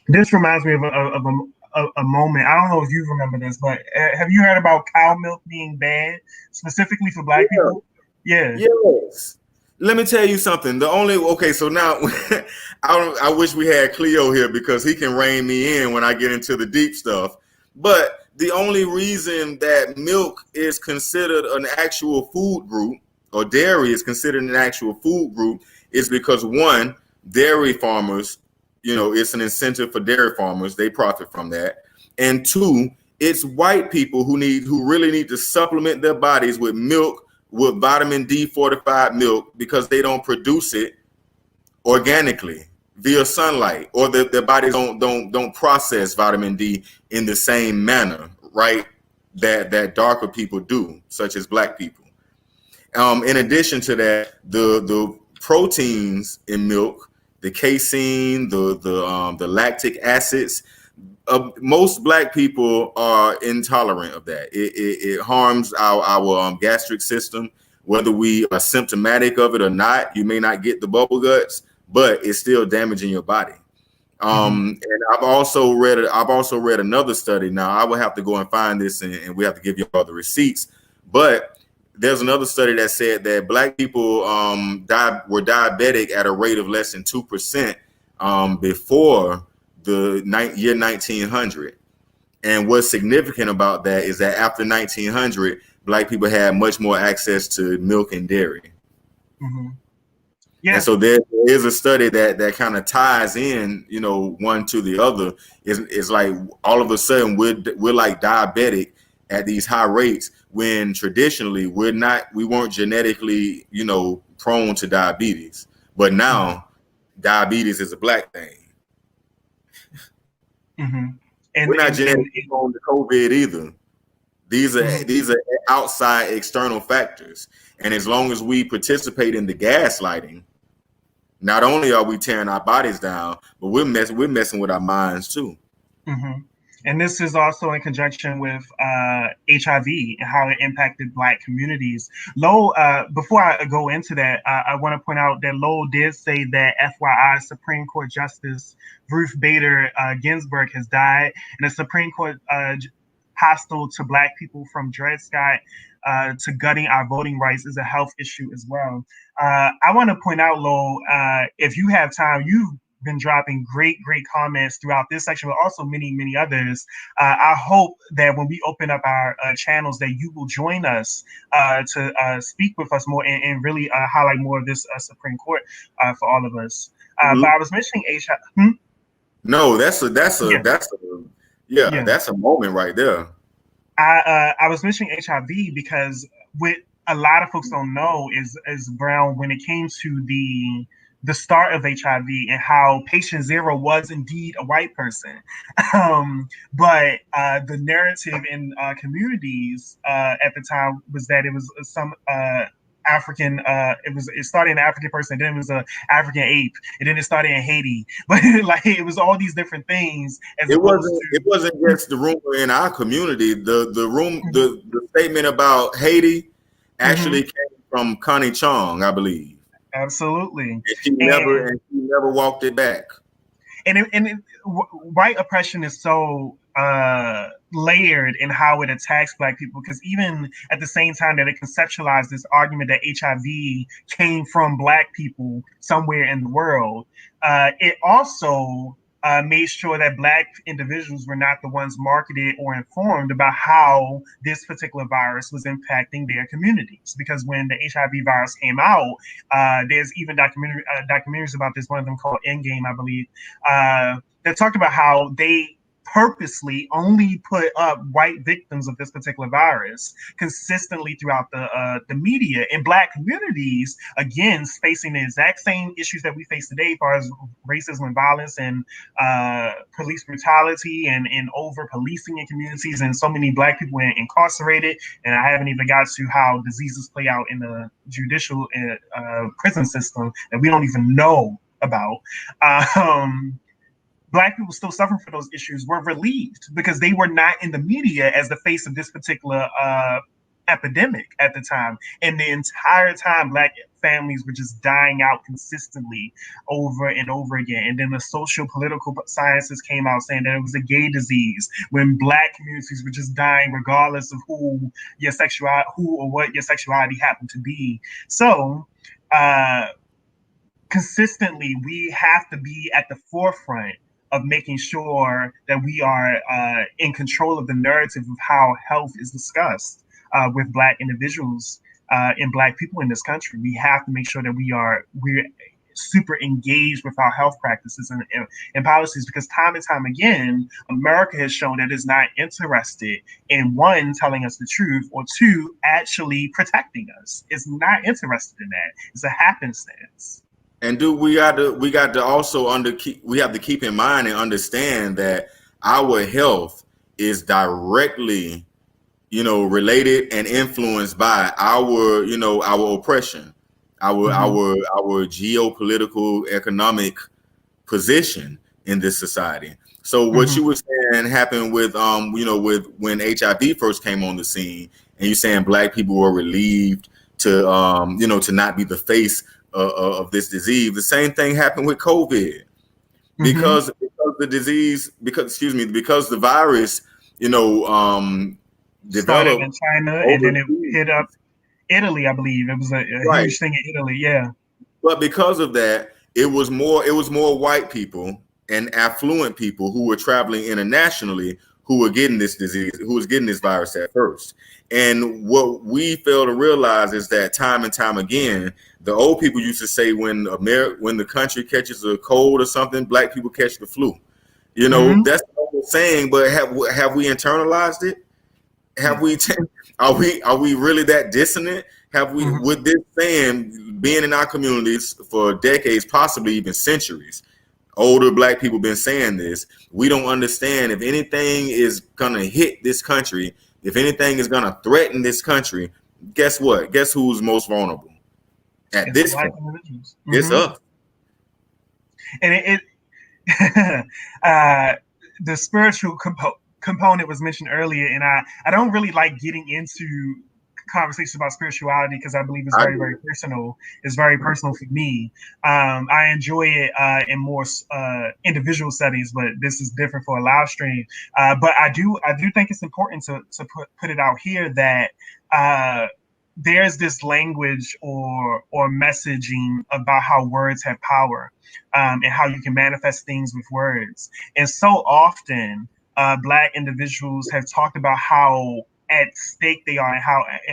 This reminds me of a moment. I don't know if you remember this, but have you heard about cow milk being banned specifically for Black people? Yeah. Yes. Let me tell you something. So now I wish we had Cleo here, because he can rein me in when I get into the deep stuff. But the only reason that milk is considered an actual food group, or dairy is considered an actual food group, is because, one, dairy farmers, it's an incentive for dairy farmers. They profit from that. And two, it's white people who really need to supplement their bodies with milk, with vitamin D fortified milk, because they don't produce it organically via sunlight, or their bodies don't process vitamin D in the same manner, right? That darker people do, such as Black people. In addition to that, the proteins in milk, the casein, the lactic acids, most Black people are intolerant of that. It harms our gastric system, whether we are symptomatic of it or not. You may not get the bubble guts, but it's still damaging your body. And I've also read another study. Now I will have to go and find this, and we have to give you all the receipts. But there's another study that said that Black people were diabetic at a rate of less than 2% before the year 1900. And what's significant about that is that after 1900, Black people had much more access to milk and dairy. Mm-hmm. Yeah. And so there is a study that kind of ties in, one to the other. It's like all of a sudden we're like diabetic at these high rates, when traditionally we weren't genetically, prone to diabetes. But now diabetes is a Black thing. Mm-hmm. We're not genetically prone to COVID either. These are outside external factors. And as long as we participate in the gaslighting, not only are we tearing our bodies down, but we're messing with our minds too. Mm-hmm. And this is also in conjunction with HIV and how it impacted Black communities. Lowell, before I go into that, I want to point out that Lowell did say that FYI Supreme Court Justice Ruth Bader Ginsburg has died, and the Supreme Court hostile to Black people from Dred Scott to gutting our voting rights is a health issue as well. I want to point out, Lowell, if you have time, you've been dropping great comments throughout this section, but also many others. I hope that when we open up our channels, that you will join us to speak with us more and really highlight more of this Supreme Court for all of us. But I was mentioning HIV. No, that's a moment right there. I was mentioning HIV because what a lot of folks don't know is Brown, when it came to the the start of HIV and how patient zero was indeed a white person. But the narrative in communities at the time was that it was some African. It started in an African person, then it was an African ape, and then it started in Haiti. But like it was all these different things. It wasn't just the rumor in our community. The statement about Haiti actually came from Connie Chung, I believe. Absolutely. And she never walked it back. White oppression is so layered in how it attacks Black people, because even at the same time that it conceptualized this argument that HIV came from Black people somewhere in the world, it also made sure that Black individuals were not the ones marketed or informed about how this particular virus was impacting their communities. Because when the HIV virus came out, there's even documentaries about this, one of them called Endgame, I believe, that talked about how they purposely only put up white victims of this particular virus consistently throughout the media. In Black communities, again, facing the exact same issues that we face today as far as racism and violence and police brutality and over policing in communities, and so many Black people incarcerated. And I haven't even got to how diseases play out in the judicial prison system that we don't even know about. Black people still suffering from those issues were relieved because they were not in the media as the face of this particular epidemic at the time. And the entire time, Black families were just dying out consistently over and over again. And then the social political sciences came out saying that it was a gay disease, when Black communities were just dying regardless of who or what your sexuality happened to be. So consistently, we have to be at the forefront of making sure that we are in control of the narrative of how health is discussed with Black individuals and Black people in this country. We have to make sure that we're super engaged with our health practices and policies, because time and time again, America has shown that it's not interested in, one, telling us the truth, or two, actually protecting us. It's not interested in that. It's a happenstance. And we got to also we have to keep in mind and understand that our health is directly, related and influenced by our oppression, our geopolitical economic position in this society. So what you were saying happened with with when HIV first came on the scene, and you're saying Black people were relieved to to not be the face of this disease. The same thing happened with COVID, because the disease, because the virus, developed in China, and then it hit up Italy. I believe it was a huge thing in Italy. Yeah, but because of that, it was more white people and affluent people who were traveling internationally who were getting this disease, who was getting this virus at first. And what we fail to realize is that time and time again, the old people used to say when the country catches a cold or something, Black people catch the flu. That's the old saying, but have we internalized it? Have we? Are we really that dissonant? Have we, with this saying being in our communities for decades, possibly even centuries? Older Black people been saying this. We don't understand, if anything is gonna hit this country, if anything is gonna threaten this country, guess what? Guess who's most vulnerable at this point? It's us. And the spiritual component was mentioned earlier, and I don't really like getting into conversations about spirituality because I believe it's very, very personal. It's very personal for me. I enjoy it in more individual settings, but this is different for a live stream. But I do think it's important to put it out here that there's this language or messaging about how words have power, and how you can manifest things with words. And so often, Black individuals have talked about how at stake they are, and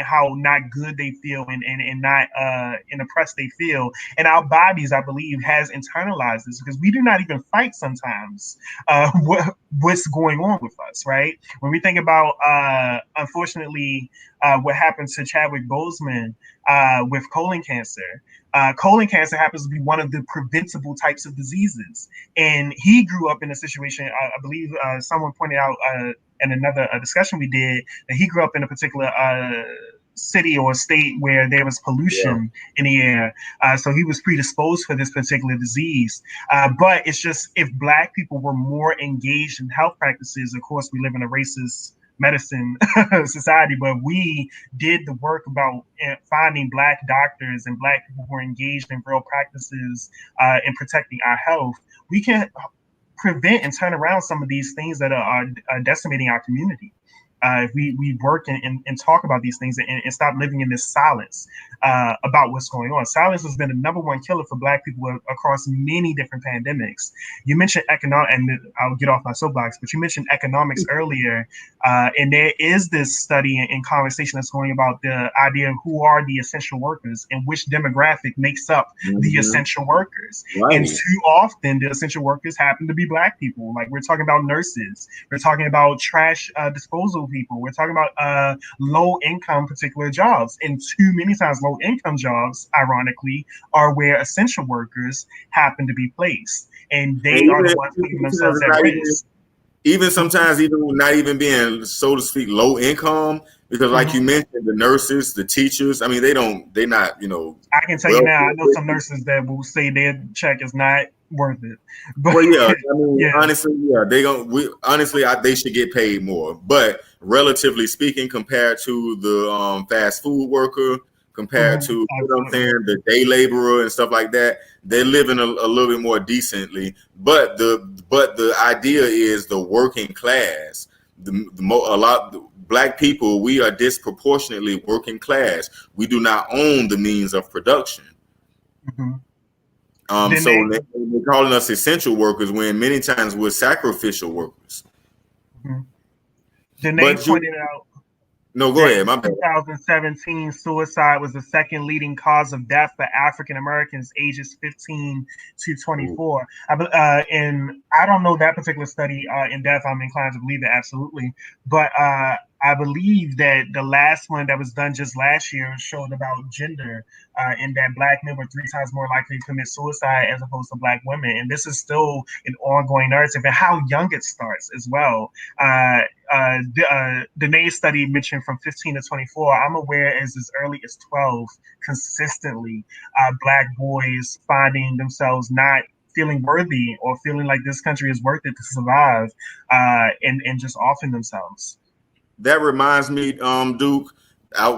how not good they feel, and not oppressed they feel. And our bodies, I believe, has internalized this, because we do not even fight sometimes what's going on with us, right? When we think about, unfortunately, what happened to Chadwick Boseman with colon cancer. Colon cancer happens to be one of the preventable types of diseases. And he grew up in a situation, I believe someone pointed out in another discussion we did, that he grew up in a particular city or state where there was pollution in the air. So he was predisposed for this particular disease. But it's just, if Black people were more engaged in health practices, of course, we live in a racist medicine society, but we did the work about finding Black doctors and Black people who are engaged in real practices in protecting our health, we can prevent and turn around some of these things that are decimating our community. If we work and talk about these things and stop living in this silence about what's going on. Silence has been the number one killer for Black people across many different pandemics. You mentioned economic, and I'll get off my soapbox, but you mentioned economics earlier, and there is this study and conversation that's going about the idea of who are the essential workers and which demographic makes up the essential workers. Right. And too often, the essential workers happen to be Black people. Like, we're talking about nurses, we're talking about trash disposal people, we're talking about low income particular jobs, and too many times low income jobs, ironically, are where essential workers happen to be placed, and they are the ones putting themselves at risk. Even sometimes, even not even being, so to speak, low income, because like you mentioned, the nurses, the teachers, I mean, they're not, I can tell you now, I know some nurses that will say their check is not worth it. But well, yeah, I mean, honestly, they should get paid more. But relatively speaking, compared to the fast food worker, compared to, you know what I'm saying, the day laborer and stuff like that, they're living a little bit more decently. But the idea is the working class, Black people, we are disproportionately working class. We do not own the means of production. So they're calling us essential workers when many times we're sacrificial workers. Danae pointed out. No, go ahead. My bad. 2017, suicide was the second leading cause of death for African Americans ages 15 to 24. And I don't know that particular study in depth. I'm inclined to believe it absolutely, but I believe that the last one that was done just last year showed about gender, and that Black men were 3 times more likely to commit suicide as opposed to Black women. And this is still an ongoing narrative, and how young it starts as well. Danae's study mentioned from 15 to 24. I'm aware as early as 12, consistently, Black boys finding themselves not feeling worthy or feeling like this country is worth it to survive, and just offing themselves. That reminds me, Duke,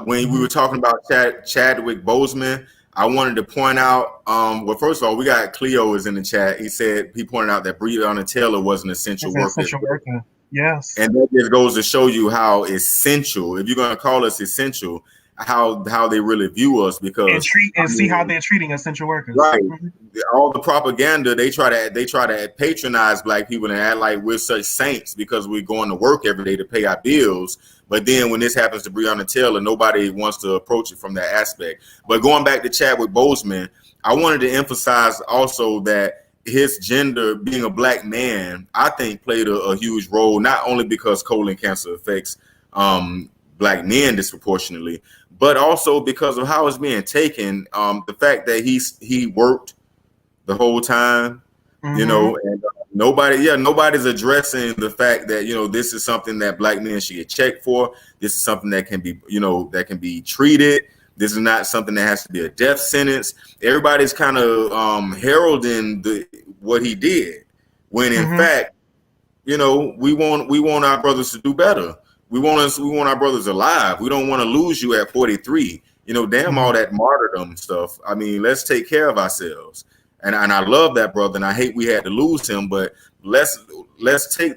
when we were talking about Chadwick Boseman, I wanted to point out, well, first of all, we got Cleo is in the chat. He pointed out that Breonna Taylor was an essential worker. Yes. And that just goes to show you how essential, if you're going to call us essential, how they really view us, because see how they're treating essential workers. Right. All the propaganda, they try to patronize Black people and act like we're such saints because we're going to work every day to pay our bills. But then when this happens to Breonna Taylor, nobody wants to approach it from that aspect. But going back to Chadwick Boseman, I wanted to emphasize also that his gender, being a Black man, I think played a huge role, not only because colon cancer affects Black men disproportionately, but also because of how it's being taken. The fact that he worked the whole time, and nobody's addressing the fact that, this is something that Black men should get checked for. This is something that can be treated. This is not something that has to be a death sentence. Everybody's kind of heralding what he did, when in fact, we want our brothers to do better. We want our brothers alive. We don't want to lose you at 43. Damn all that martyrdom stuff. I mean, let's take care of ourselves. And I love that brother, and I hate we had to lose him. But let's take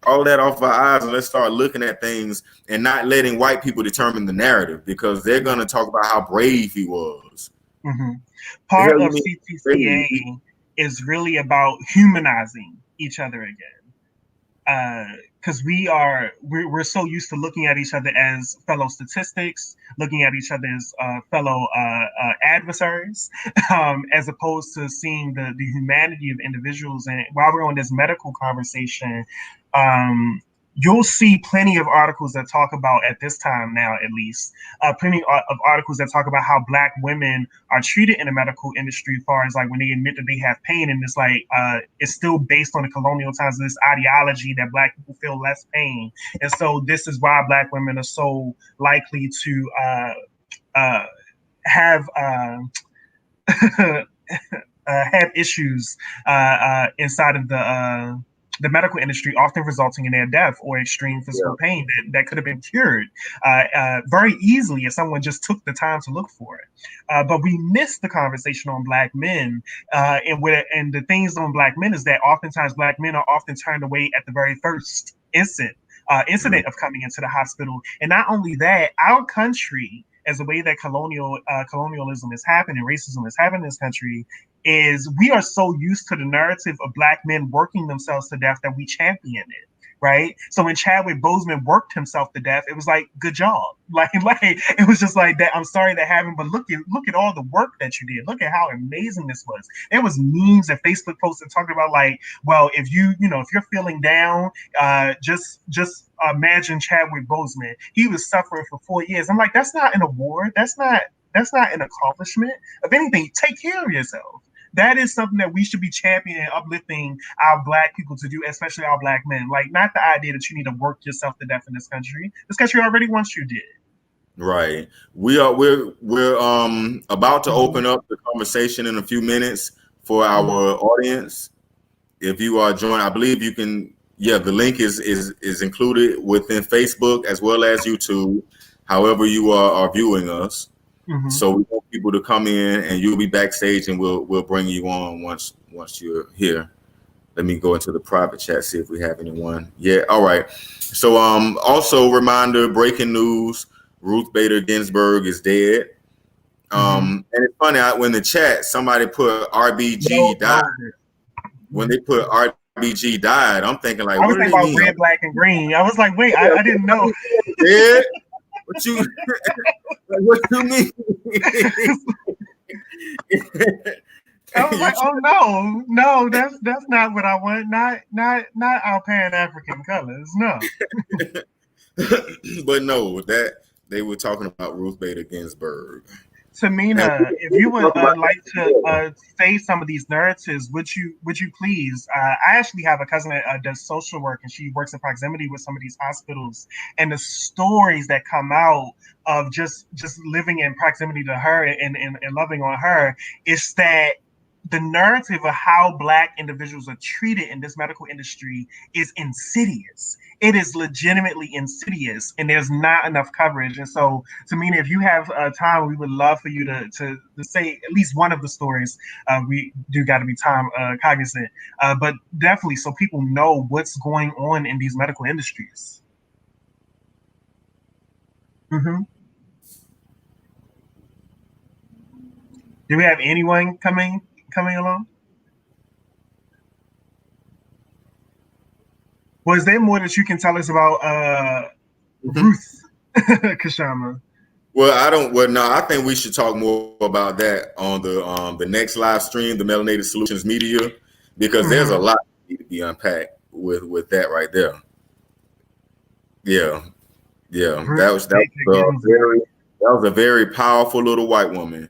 all that off our eyes, and let's start looking at things and not letting white people determine the narrative, because they're going to talk about how brave he was. Part of CTCA is really about humanizing each other again. Because we're so used to looking at each other as fellow statistics, looking at each other as fellow adversaries, as opposed to seeing the humanity of individuals. And while we're on this medical conversation, you'll see plenty of articles that talk about, at this time now at least, plenty of articles that talk about how Black women are treated in the medical industry, as far as like when they admit that they have pain, and it's like it's still based on the colonial times, this ideology that Black people feel less pain, and so this is why Black women are so likely to have have issues inside of the medical industry, often resulting in their death or extreme physical pain that could have been cured very easily if someone just took the time to look for it. But we miss the conversation on Black men, and the things on Black men is that oftentimes Black men are often turned away at the very first incident of coming into the hospital. And not only that, our country, as the way that colonialism is happening, racism is happening in this country, is we are so used to the narrative of Black men working themselves to death that we champion it, right? So when Chadwick Boseman worked himself to death, it was like, good job. Like it was just like that. I'm sorry that happened, but look at all the work that you did. Look at how amazing this was. There was memes and Facebook posts that talked about like, well, if you're feeling down, just imagine Chadwick Boseman. He was suffering for 4 years. I'm like, that's not an award. That's not an accomplishment. If anything, take care of yourself. That is something that we should be championing and uplifting our Black people to do, especially our Black men. Like, not the idea that you need to work yourself to death in this country. This country already wants you dead. Right. We're about to open up the conversation in a few minutes for our audience. If you are joining, I believe you can. Yeah, the link is included within Facebook as well as YouTube. However you are viewing us. Mm-hmm. So we want people to come in, and you'll be backstage, and we'll bring you on once you're here. Let me go into the private chat, see if we have anyone. Yeah, all right. So also reminder, breaking news: Ruth Bader Ginsburg is dead. And it's funny, when the chat somebody put RBG died. When they put RBG died, I'm thinking like, I was thinking about red, black, and green. I was like, wait, I didn't know. Yeah. What you mean? I was like, oh no, that's not what I want. Not our Pan-African colors, no. But no, that they were talking about Ruth Bader Ginsburg. Tamina, if you would like to say some of these narratives, would you please? I actually have a cousin that does social work, and she works in proximity with some of these hospitals. And the stories that come out of just living in proximity to her and loving on her is that the narrative of how Black individuals are treated in this medical industry is insidious. It is legitimately insidious, and there's not enough coverage. And so, Tamina, if you have time, we would love for you to say at least one of the stories. We do got to be time cognizant, but definitely so people know what's going on in these medical industries. Mm-hmm. Do we have anyone coming along? Was there more that you can tell us about Ruth Kashama? Well, I think we should talk more about that on the next live stream, the Melanated Solutions Media, because there's a lot that need to be unpacked with that right there. Yeah. That was a very powerful little white woman.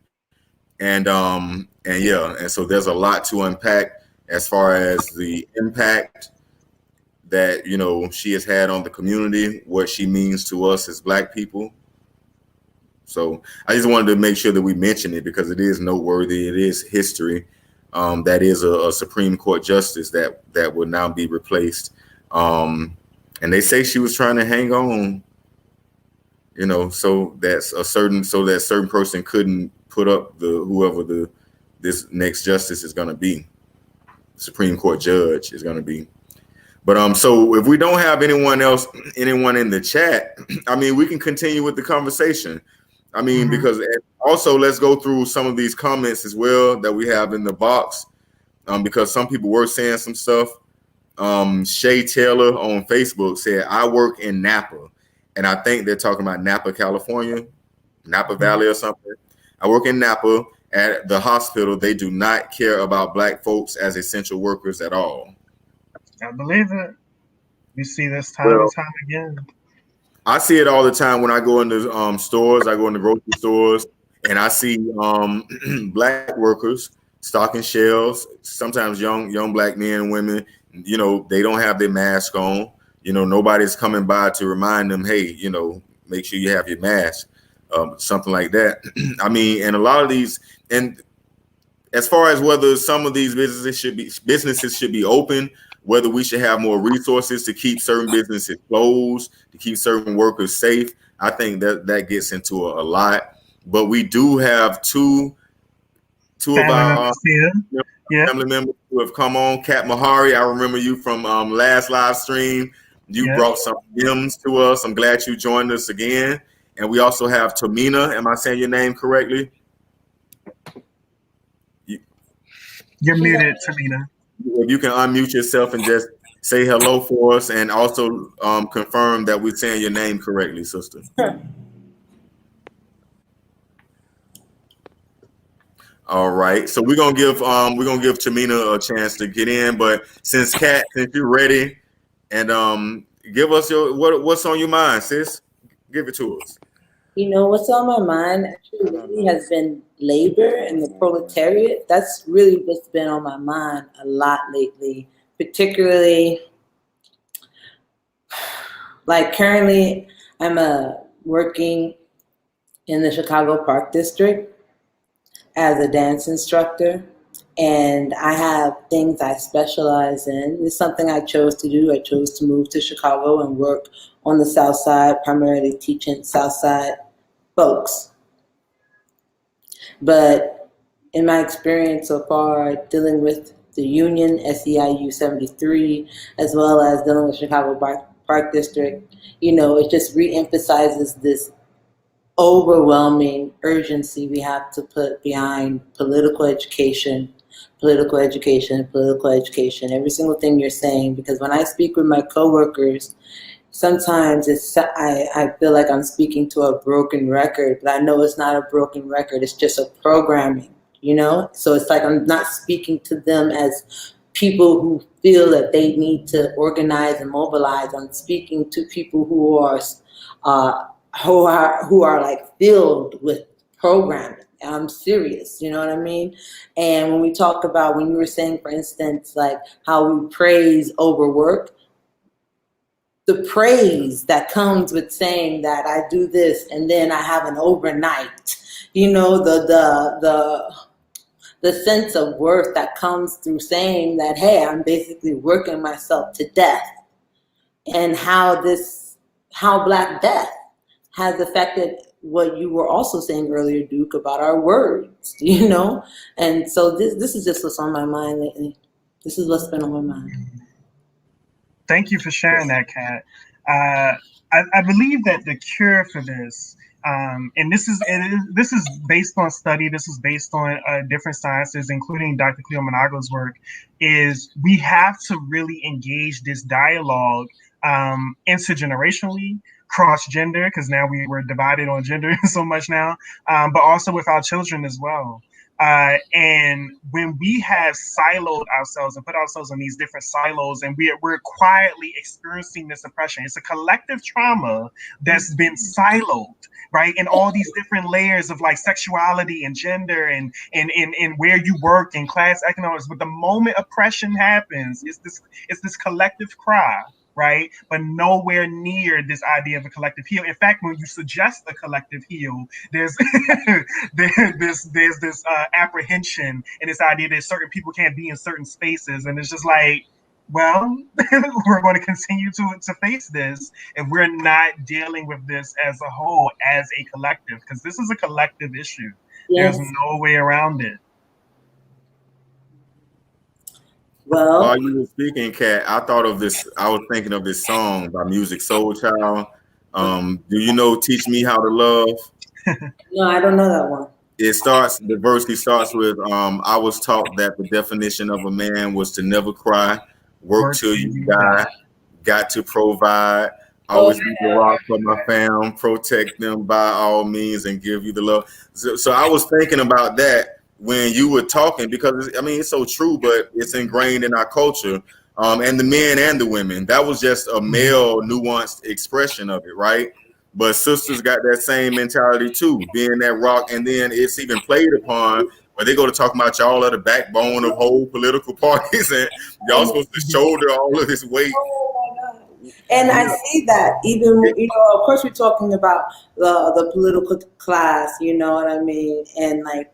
And so there's a lot to unpack as far as the impact that she has had on the community, what she means to us as Black people. So I just wanted to make sure that we mention it because it is noteworthy. It is history. That is a Supreme Court justice that will now be replaced. And they say she was trying to hang on, so that certain person couldn't put up whoever this next justice is going to be, Supreme Court judge is going to be. But so if we don't have anyone in the chat, I mean, we can continue with the conversation. I mean, because also let's go through some of these comments as well that we have in the box, because some people were saying some stuff. Shay Taylor on Facebook said, "I work in Napa," and I think they're talking about Napa, California, Napa Valley or something. I work in Napa at the hospital. They do not care about Black folks as essential workers at all. I believe it. We see this time and Well, time again. I see it all the time when I go into stores. I go into grocery stores and I see black workers stocking shelves. Sometimes young black men and women, you know, they don't have their mask on. You know, nobody's coming by to remind them, hey, you know, make sure you have your mask, something like that. I mean, and a lot of these, and as far as whether some of these businesses should be open, whether we should have more resources to keep certain businesses closed, to keep certain workers safe, I think that gets into a lot. But we do have two of Family our members here. Yeah. family members who have come on. Kat Mahari, I remember you from last live stream. You Yeah. brought some hymns to us. I'm glad you joined us again. And we also have Tamina. Am I saying your name correctly? You're muted, Tamina. If you can unmute yourself and just say hello for us, and also confirm that we're saying your name correctly, sister. All right, so we're gonna give Tamina a chance to get in, but since you're ready, and give us what's on your mind, sis. Give it to us. You know, what's on my mind actually really has been labor and the proletariat. That's really what's been on my mind a lot lately, particularly like currently I'm working in the Chicago Park District as a dance instructor, and I have things I specialize in. It's something I chose to do. I chose to move to Chicago and work on the South Side, primarily teaching South Side folks. But in my experience so far, dealing with the union, SEIU 73, as well as dealing with Chicago Park District, you know, it just reemphasizes this overwhelming urgency we have to put behind political education, every single thing you're saying. Because when I speak with my coworkers, sometimes I feel like I'm speaking to a broken record, but I know it's not a broken record. It's just a programming, you know? So it's like I'm not speaking to them as people who feel that they need to organize and mobilize. I'm speaking to people who are like filled with programming. I'm serious, you know what I mean? And when we talk about, when you were saying, for instance, like how we praise overwork, the praise that comes with saying that I do this and then I have an overnight, you know, the sense of worth that comes through saying that, hey, I'm basically working myself to death, and how Black Death has affected what you were also saying earlier, Duke, about our words, you know? And so this is just what's on my mind lately. This is what's been on my mind. Thank you for sharing that, Kat. I believe that the cure for this, and this is based on study, this is based on different sciences, including Dr. Cleo Monago's work, is we have to really engage this dialogue intergenerationally, cross-gender, because now we're divided on gender so much now, but also with our children as well. And when we have siloed ourselves and put ourselves in these different silos, and we're quietly experiencing this oppression, it's a collective trauma that's been siloed, right? In all these different layers of like sexuality and gender and where you work and class economics. But the moment oppression happens, it's this collective cry, right? But nowhere near this idea of a collective heal. In fact, when you suggest a collective heal, there's there's this apprehension and this idea that certain people can't be in certain spaces, and it's just like, well, we're going to continue to face this if we're not dealing with this as a whole, as a collective, because this is a collective issue. Yes. There's no way around it. Well, while you were speaking, Kat, I thought of this. I was thinking of this song by Music Soul Child. Do you know "Teach Me How to Love"? No, I don't know that one. The verse starts with, I was taught that the definition of a man was to never cry, work till you die, got to provide, always be the rock for my fam, protect them by all means, and give you the love. So I was thinking about that when you were talking, because I mean, it's so true, but it's ingrained in our culture. and the men and the women. That was just a male nuanced expression of it, right? But sisters got that same mentality too, being that rock, and then it's even played upon where they go to talk about y'all are the backbone of whole political parties, and y'all supposed to shoulder all of this weight. And I see that even, of course, we're talking about the political class, you know what I mean, and like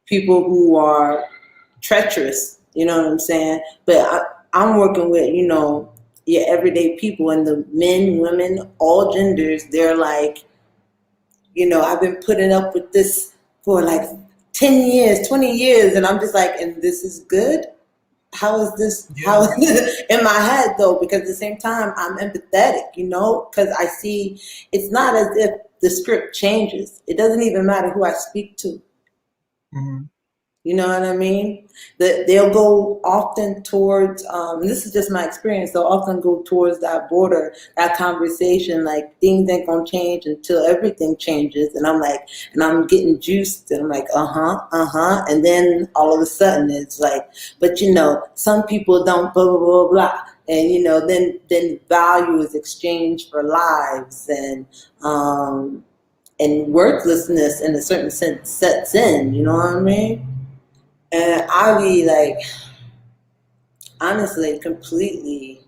people who are treacherous, you know what I'm saying. But I'm working with, your everyday people, and the men, women, all genders. They're like, I've been putting up with this for like 10 years, 20 years, and I'm just like, and this is good. How is this? How in my head though? Because at the same time, I'm empathetic, because I see it's not as if the script changes. It doesn't even matter who I speak to. Mm-hmm. You know what I mean? They'll go often towards, and this is just my experience, they'll often go towards that border, that conversation, like things ain't gonna change until everything changes. And I'm like, and I'm getting juiced, and I'm like, and then all of a sudden it's like, but some people don't blah, blah, blah, blah. And, then value is exchanged for lives, and worthlessness in a certain sense sets in, you know what I mean? And I be like, honestly, completely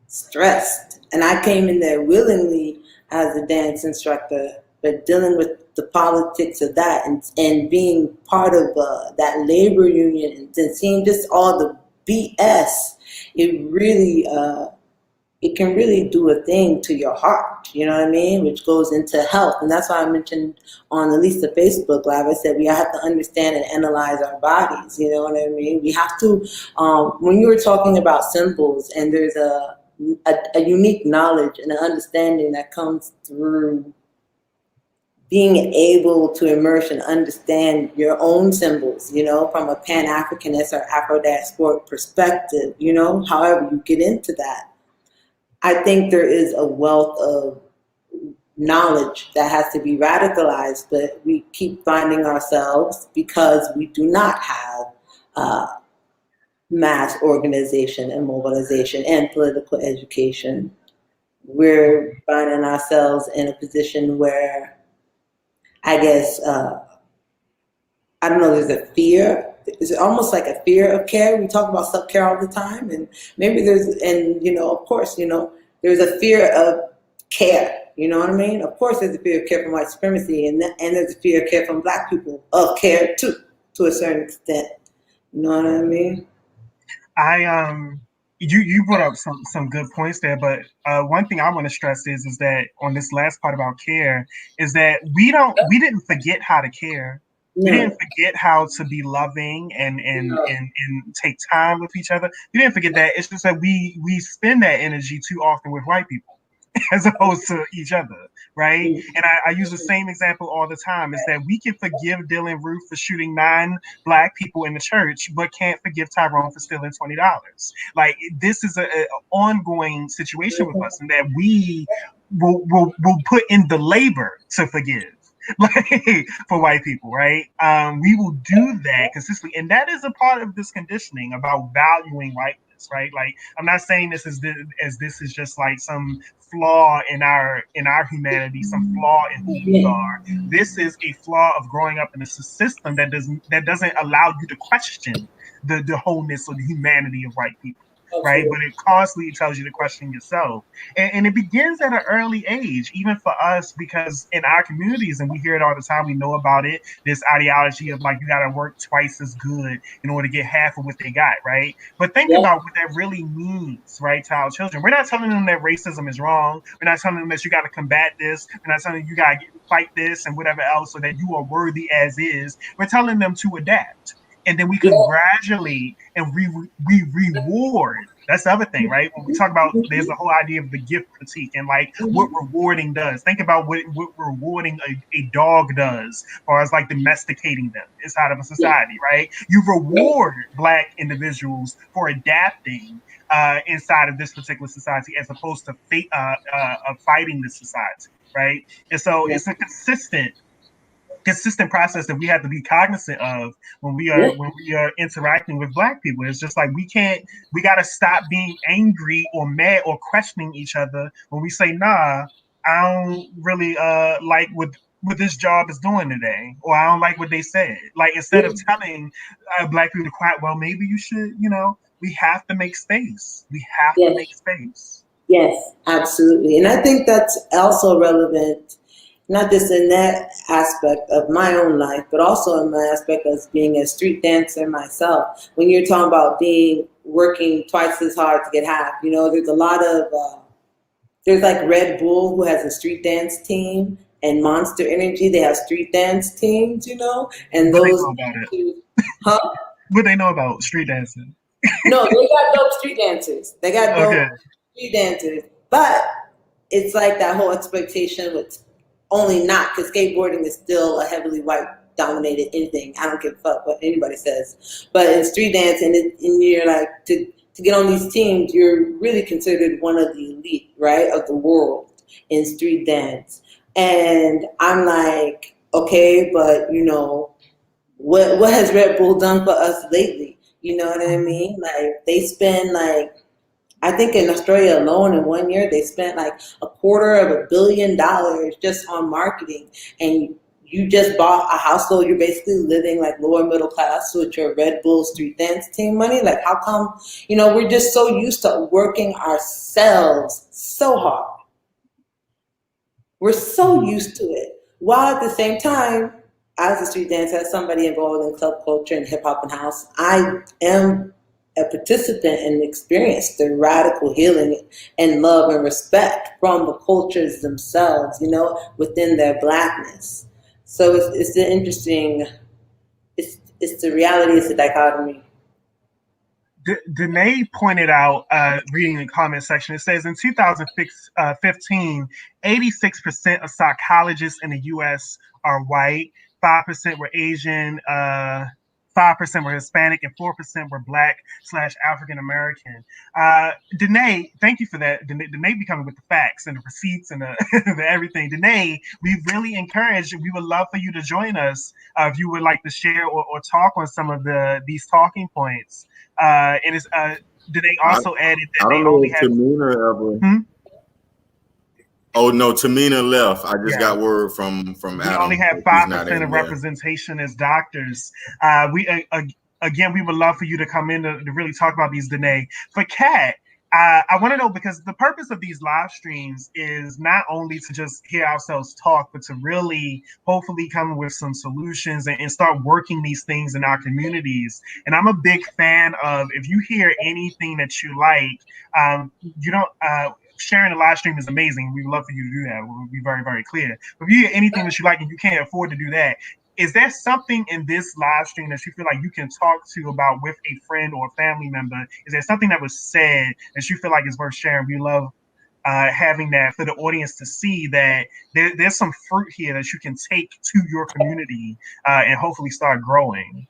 stressed. And I came in there willingly as a dance instructor, but dealing with the politics of that, and being part of that labor union, and seeing just all the BS, it really, it can really do a thing to your heart, you know what I mean? Which goes into health. And that's why I mentioned on at least the Facebook Live, I said we have to understand and analyze our bodies, you know what I mean? We have to, when you were talking about symbols, and there's a unique knowledge and an understanding that comes through being able to immerse and understand your own symbols, from a Pan-Africanist or Afro-diasporic perspective, however you get into that. I think there is a wealth of knowledge that has to be radicalized, but we keep finding ourselves, because we do not have mass organization and mobilization and political education. We're finding ourselves in a position where, I guess, I don't know, there's a fear. It's almost like a fear of care. We talk about self-care all the time, and maybe of course, there's a fear of care. You know what I mean? Of course, there's a fear of care from white supremacy, and there's a fear of care from Black people, of care too, to a certain extent. You know what I mean? You brought up some good points there, but one thing I want to stress is that on this last part about care is that we didn't forget how to care. No. We didn't forget how to be loving and take time with each other. We didn't forget that. It's just that we spend that energy too often with white people as opposed to each other, right? And I use the same example all the time, is that we can forgive Dylan Roof for shooting 9 Black people in the church, but can't forgive Tyrone for stealing $20. Like, this is an ongoing situation with us, and that we will put in the labor to forgive. Like, for white people, right? We will do that consistently, and that is a part of this conditioning about valuing whiteness, right? Like, I'm not saying this is just like some flaw in our humanity, some flaw in who we are. This is a flaw of growing up in a system that doesn't allow you to question the wholeness or the humanity of white people. Right, but it constantly tells you to question yourself, and it begins at an early age, even for us, because in our communities, and we hear it all the time, we know about it. This ideology of like, you got to work twice as good in order to get half of what they got, right? But think about what that really means, right, to our children. We're not telling them that racism is wrong. We're not telling them that you got to combat this. We're not telling them you got to fight this and whatever else, so that you are worthy as is. We're telling them to adapt. And then we congratulate and we reward. That's the other thing, right? When we talk about, there's the whole idea of the gift critique and like what rewarding does. Think about what rewarding a dog does, as far as like domesticating them inside of a society, right? You reward Black individuals for adapting inside of this particular society, as opposed to fighting the society, right? And so it's a consistent consistent process that we have to be cognizant of when we are interacting with Black people. It's just like we got to stop being angry or mad or questioning each other when we say, nah, I don't really like what this job is doing today, or I don't like what they said. Like, instead of telling Black people to quiet, well, maybe you should, we have to make space. We have to make space. Yes, absolutely. And I think that's also relevant, not just in that aspect of my own life, but also in my aspect as being a street dancer myself. When you're talking about working twice as hard to get half, there's a lot of, there's like Red Bull, who has a street dance team, and Monster Energy, they have street dance teams, and those. What they know about street dancing? No, they got dope street dancers. They got dope street dancers, but it's like that whole expectation with only not, because skateboarding is still a heavily white dominated anything. I don't give a fuck what anybody says. But in street dancing, and you're like, to get on these teams, you're really considered one of the elite, right, of the world in street dance. And I'm like, okay, but what has Red Bull done for us lately? You know what I mean? Like, they spend I think in Australia alone in 1 year, they spent like $250 million just on marketing. And you just bought a household. You're basically living like lower middle class with your Red Bull street dance team money. Like, how come, we're just so used to working ourselves so hard. We're so used to it. While at the same time, as a street dancer, as somebody involved in club culture and hip hop and house, I am a participant and experienced the radical healing and love and respect from the cultures themselves, within their Blackness. So it's the interesting, it's the reality, it's the dichotomy. Danae pointed out, reading the comment section, it says in 2015, 86% of psychologists in the U.S. are white, 5% were Asian, 5% were Hispanic, and 4% were Black/African American. Danae, thank you for that. Danae be coming with the facts and the receipts and the everything. Danae, we really encourage, we would love for you to join us if you would like to share or talk on some of these talking points. And it's Danae also added that they only have Tamina ever. Oh no, Tamina left. I just got word from Adam. We only have 5% of representation as doctors. We would love for you to come in to really talk about these, Danae. For Kat, I want to know, because the purpose of these live streams is not only to just hear ourselves talk, but to really hopefully come with some solutions and start working these things in our communities. And I'm a big fan of, if you hear anything that you like, sharing the live stream is amazing. We'd love for you to do that. We'll be very, very clear. But if you hear anything that you like and you can't afford to do that, is there something in this live stream that you feel like you can talk to about with a friend or a family member? Is there something that was said that you feel like is worth sharing? We love having that for the audience to see that there's some fruit here that you can take to your community and hopefully start growing.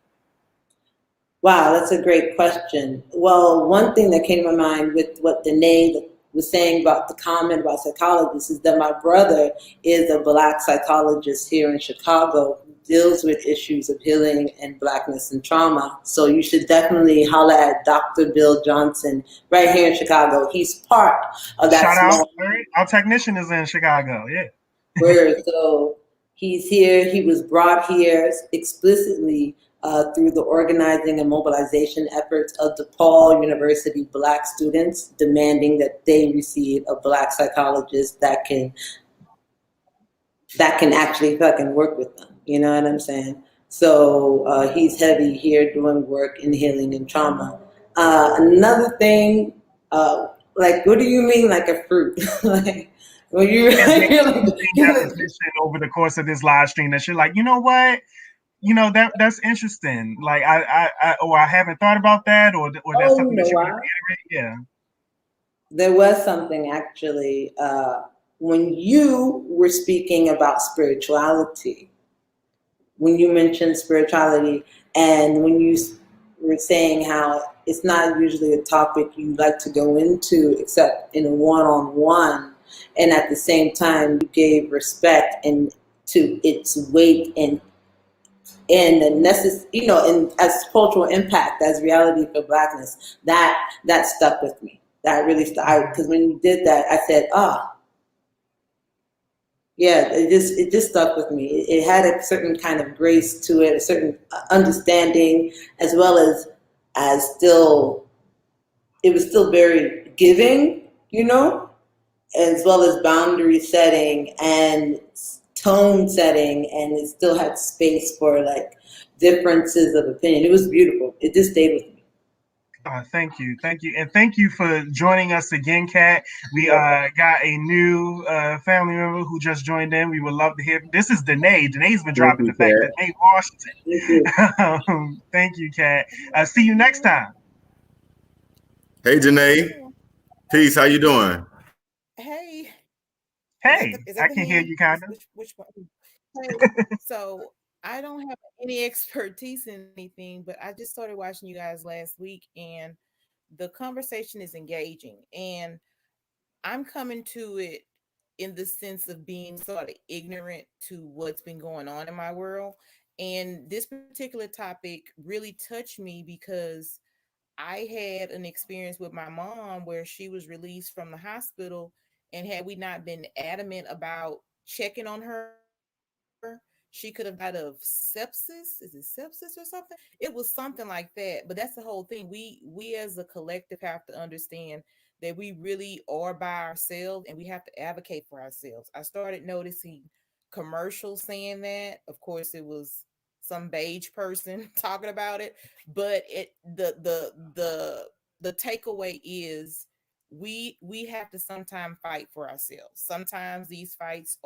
Wow, that's a great question. Well, one thing that came to my mind with what Danae was saying about the comment about psychologists is that my brother is a Black psychologist here in Chicago, who deals with issues of healing and Blackness and trauma. So you should definitely holler at Dr. Bill Johnson right here in Chicago. He's part of that. Shout out, our technician is in Chicago, yeah. So he's here. He was brought here explicitly through the organizing and mobilization efforts of DePaul University Black students, demanding that they receive a Black psychologist that can actually fucking work with them. You know what I'm saying? So he's heavy here doing work in healing and trauma. Another thing, what do you mean like a fruit? Like, when you're over the course of this live stream that you're like, you know what? That's interesting. Like I haven't thought about that, or that's something that you want to reiterate. Yeah. There was something actually when you were speaking about spirituality, when you mentioned spirituality, and when you were saying how it's not usually a topic you like to go into except in a one-on-one, and at the same time you gave respect and to its weight and the and as cultural impact, as reality for Blackness, that stuck with me. That really stuck, because when you did that, I said, yeah, it just stuck with me. It had a certain kind of grace to it, a certain understanding, as well as still, it was still very giving, as well as boundary setting and tone setting, and it still had space for like differences of opinion. It was beautiful. It just stayed with me. Thank you, and thank you for joining us again, Kat. We got a new family member who just joined in. We would love to hear. This is Danae. Danae's been dropping the fact. Danae Washington. Thank you, Kat. See you next time. Hey, Danae. Peace. How you doing? Hey. Hey, I can hear you kind of. Which one? Hey, so I don't have any expertise in anything, but I just started watching you guys last week, and the conversation is engaging, and I'm coming to it in the sense of being sort of ignorant to what's been going on in my world. And this particular topic really touched me because I had an experience with my mom where she was released from the hospital, and had we not been adamant about checking on her, she could have died of sepsis. Is it sepsis or something? It was something like that. But that's the whole thing. We as a collective have to understand that we really are by ourselves, and we have to advocate for ourselves. I started noticing commercials saying that. Of course, it was some beige person talking about it, but the takeaway is we have to sometimes fight for ourselves. Sometimes these fights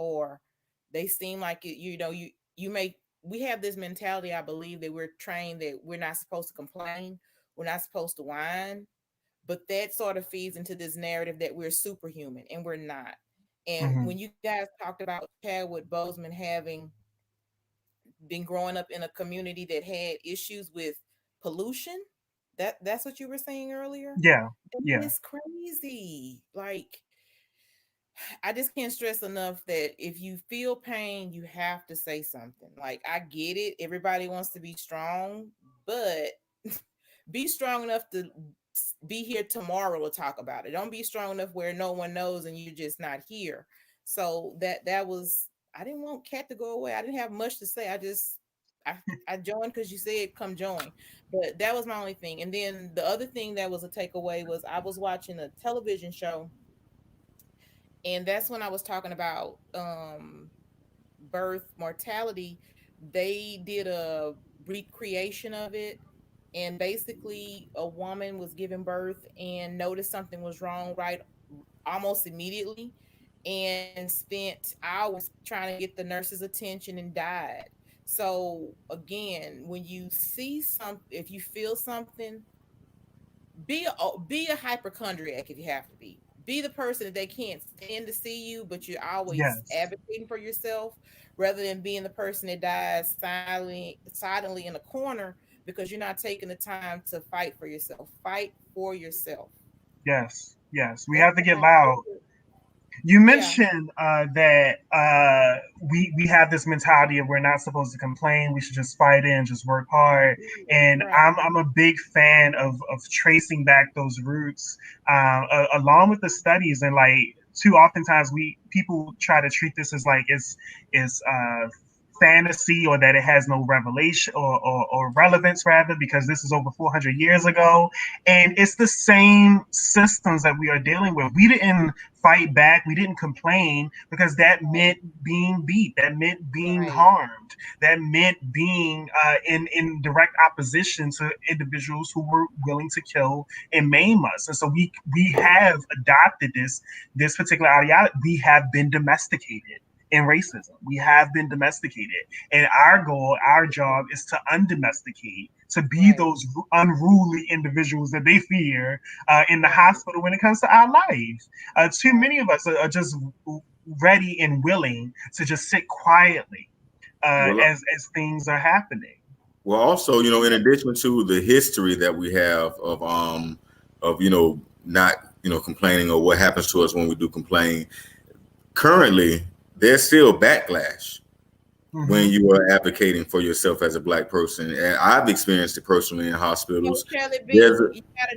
they seem like it, we have this mentality, I believe, that we're trained that we're not supposed to complain, we're not supposed to whine, but that sort of feeds into this narrative that we're superhuman, and we're not. And when you guys talked about Chadwick Boseman having been growing up in a community that had issues with pollution, that's what you were saying earlier. Yeah. It's crazy. Like, I just can't stress enough that if you feel pain, you have to say something. Like, I get it. Everybody wants to be strong, but be strong enough to be here tomorrow to talk about it. Don't be strong enough where no one knows and you're just not here. So that was, I didn't want Kat to go away. I didn't have much to say. I joined because you said come join, but that was my only thing. And then the other thing that was a takeaway was I was watching a television show, and that's when I was talking about birth mortality. They did a recreation of it, and basically a woman was giving birth and noticed something was wrong right almost immediately, and spent hours trying to get the nurse's attention and died. So again, when you see something, if you feel something, be a hypochondriac if you have to be. Be the person that they can't stand to see you, but you're always advocating for yourself, rather than being the person that dies silently in a corner because you're not taking the time to fight for yourself. Fight for yourself. Yes. We have to get loud. You mentioned that we have this mentality of we're not supposed to complain. We should just fight it and just work hard. And I'm a big fan of tracing back those roots along with the studies. And like too oftentimes people try to treat this as like it's fantasy, or that it has no revelation or relevance, rather, because this is over 400 years ago, and it's the same systems that we are dealing with. We didn't fight back, we didn't complain, because that meant being beat, that meant being harmed, that meant being in direct opposition to individuals who were willing to kill and maim us. And so we have adopted this particular ideology. We have been domesticated in racism. We have been domesticated. And our goal, our job is to undomesticate, to be those unruly individuals that they fear in the hospital when it comes to our lives. Too many of us are just ready and willing to just sit quietly as things are happening. Well, also, in addition to the history that we have of not, complaining, or what happens to us when we do complain, currently, there's still backlash. when you are advocating for yourself as a Black person. And I've experienced it personally in hospitals. You gotta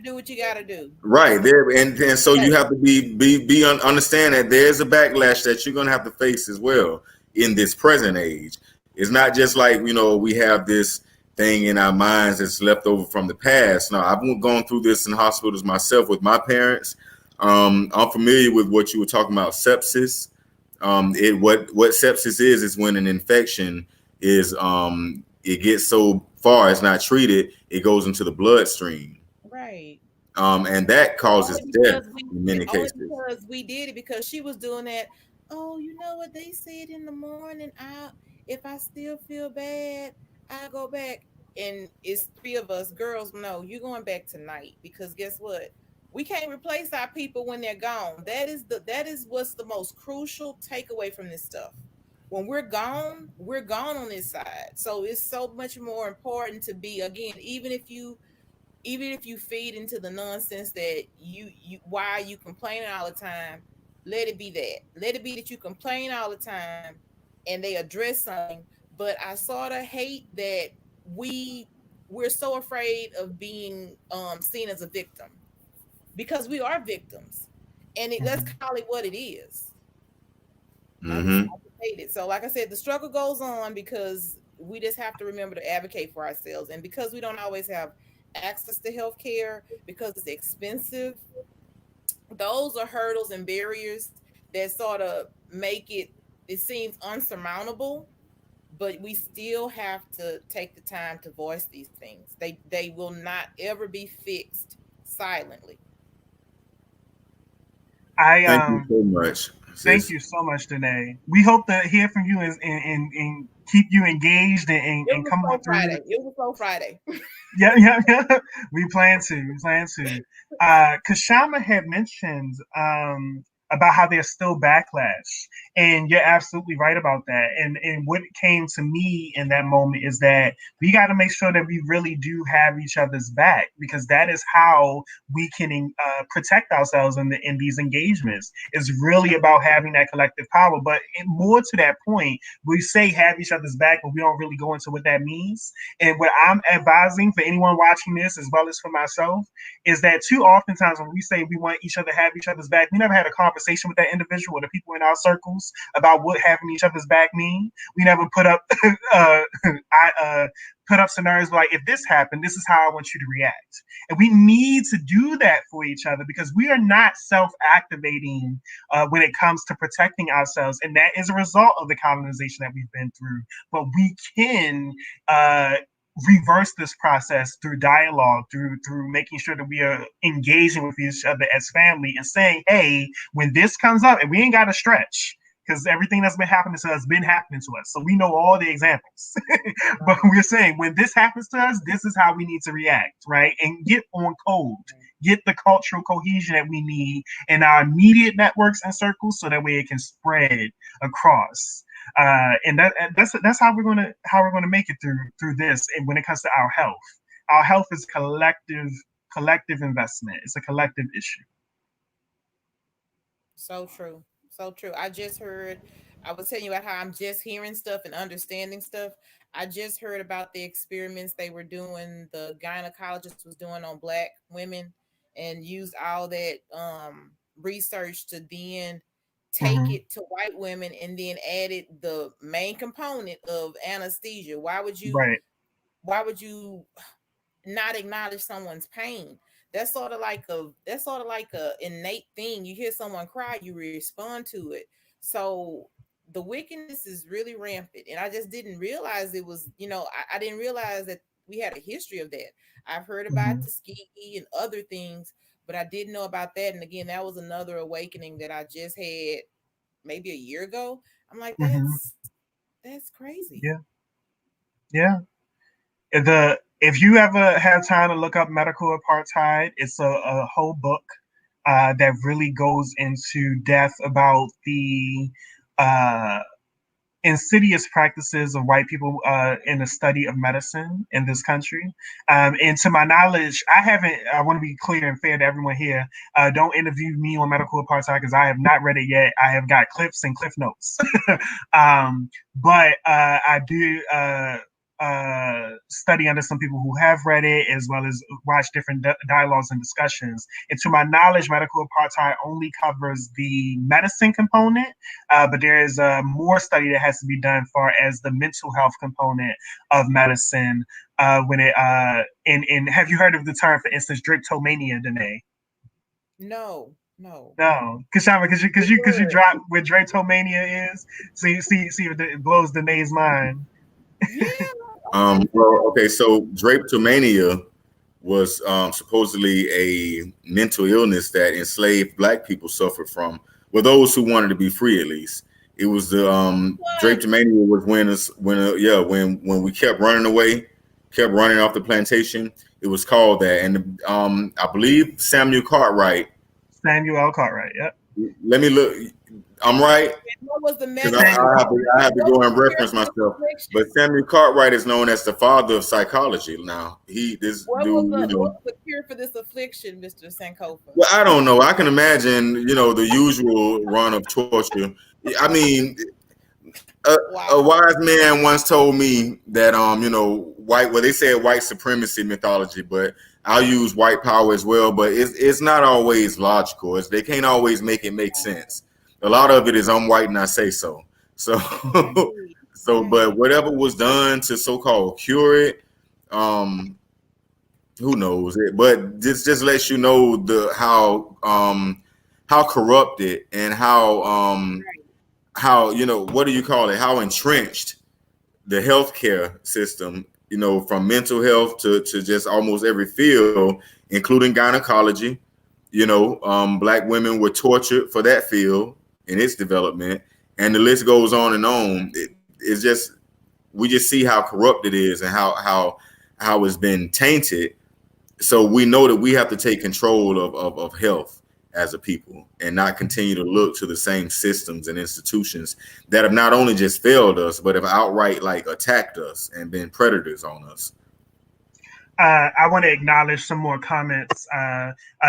do what you gotta do. Right there, and so you have to understand that there's a backlash that you're gonna have to face as well in this present age. It's not just like, we have this thing in our minds that's left over from the past. No, I've gone through this in hospitals myself with my parents. I'm familiar with what you were talking about, sepsis. What sepsis is when an infection is it gets so far it's not treated, it goes into the bloodstream. Right. And that causes death in many cases. Because we did it because she was doing that. Oh, you know what they said in the morning? If I still feel bad, I go back. And it's 3 of us girls. No, you're going back tonight, because guess what? We can't replace our people when they're gone. That is what's the most crucial takeaway from this stuff. When we're gone on this side. So it's so much more important to be, again, even if you feed into the nonsense that you why you complaining all the time, let it be that. Let it be that you complain all the time and they address something. But I sort of hate that we're so afraid of being seen as a victim, because we are victims, and let's call it what it is. Mm-hmm. So like I said, the struggle goes on because we just have to remember to advocate for ourselves, and because we don't always have access to health care, because it's expensive, those are hurdles and barriers that sort of make it seems unsurmountable. But we still have to take the time to voice these things. They will not ever be fixed silently. Thank you so much. Thank you so much, Danae. We hope to hear from you and keep you engaged and come on through. It was so Friday. Yeah. We plan to. Kashama had mentioned about how there's still backlash, and you're absolutely right about that. And what came to me in that moment is that we got to make sure that we really do have each other's back, because that is how we can protect ourselves in these engagements. It's really about having that collective power. But more to that point, we say have each other's back, but we don't really go into what that means. And what I'm advising for anyone watching this, as well as for myself, is that too oftentimes when we say we want each other to have each other's back, we never had a conversation with that individual or the people in our circles about what having each other's back mean. We never put up scenarios like, if this happened, this is how I want you to react. And we need to do that for each other, because we are not self-activating when it comes to protecting ourselves. And that is a result of the colonization that we've been through. But we can reverse this process through dialogue, through making sure that we are engaging with each other as family and saying, hey, when this comes up, and we ain't got to stretch, because everything that's been happening to us has been happening to us. So we know all the examples. But we're saying when this happens to us, this is how we need to react, right? And get on code, get the cultural cohesion that we need in our immediate networks and circles, so that way it can spread across. And that's how we're gonna make it through this. And when it comes to our health is collective investment. It's a collective issue. So true. So true. I was telling you about how I'm just hearing stuff and understanding stuff. I just heard about the experiments they were doing, the gynecologist was doing on Black women, and used all that research to then take it to white women, and then added the main component of anesthesia. Why would you not acknowledge someone's pain? That's sort of like a innate thing. You hear someone cry, you respond to it. So the wickedness is really rampant, and I just didn't realize it was. I didn't realize that we had a history of that. I've heard about Tuskegee and other things, but I didn't know about that. And again, that was another awakening that I just had maybe a year ago. I'm like, that's crazy. Yeah. If you ever have time to look up medical apartheid, it's a whole book that really goes into depth about the insidious practices of white people in the study of medicine in this country. And to my knowledge, I want to be clear and fair to everyone here. Don't interview me on medical apartheid because I have not read it yet. I have got clips and cliff notes. But I do study under some people who have read it, as well as watch different dialogues and discussions. And to my knowledge, medical apartheid only covers the medicine component, but there is more study that has to be done as far as the mental health component of medicine. When it and have you heard of the term, for instance, drapetomania, Danae? No. Kashama, because you drop what drapetomania is. See if it blows Danae's mind. Yeah. Well, okay, so drapetomania was supposedly a mental illness that enslaved Black people suffered from. Well, those who wanted to be free, at least. It was the drapetomania was when we kept running away, kept running off the plantation. It was called that, and I believe Samuel Cartwright. Samuel L. Cartwright. Yep. Let me look. I'm right. What was the I have to go and reference myself. But Samuel Cartwright is known as the father of psychology. Now what was the cure for this affliction, Mr. Sankofa? Well, I don't know. I can imagine, the usual run of torture. I mean, a wise man once told me that they said white supremacy mythology, but I'll use white power as well. But it's not always logical. They can't always make it make sense. A lot of it is I'm white and I say so. So, but whatever was done to so-called cure it, who knows it? But this just lets you know how corrupted and how what do you call it? How entrenched the healthcare system, from mental health to just almost every field, including gynecology. Black women were tortured for that field in its development, and the list goes on and on. It's just, we just see how corrupt it is and how it's been tainted. So we know that we have to take control of health as a people and not continue to look to the same systems and institutions that have not only just failed us, but have outright attacked us and been predators on us. I want to acknowledge some more comments,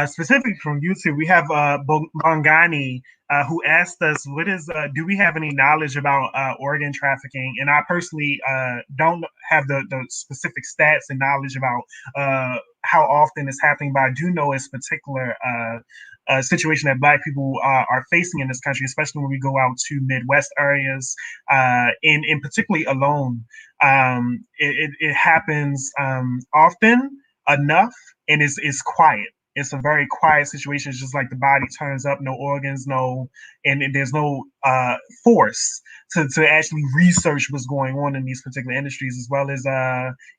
specifically from YouTube. We have Bongani, who asked us, do we have any knowledge about organ trafficking? And I personally don't have the specific stats and knowledge about how often it's happening, but I do know it's particular situation that Black people are facing in this country, especially when we go out to Midwest areas, and particularly alone. It happens often enough, and it's quiet. It's a very quiet situation. It's just like the body turns up, no organs, and there's no force to actually research what's going on in these particular industries, as well as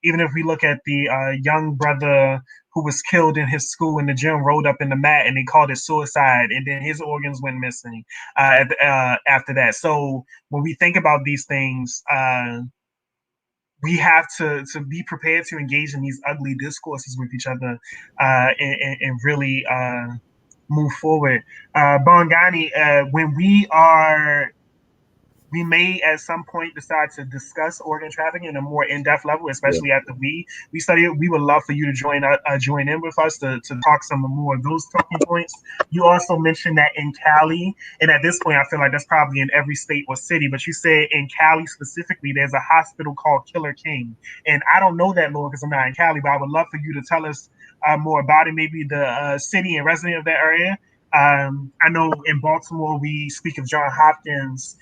even if we look at the young brother who was killed in his school in the gym, rolled up in the mat, and they called it suicide, and then his organs went missing after that. So when we think about these things, we have to be prepared to engage in these ugly discourses with each other and really move forward. Bongani, when we may at some point decide to discuss organ trafficking in a more in-depth level, especially after we study it. We would love for you to join in with us to talk some more of those talking points. You also mentioned that in Cali, and at this point, I feel like that's probably in every state or city, but you said in Cali specifically, there's a hospital called Killer King. And I don't know that, Lord, because I'm not in Cali, but I would love for you to tell us more about it, maybe the city and resident of that area. I know in Baltimore, we speak of John Hopkins,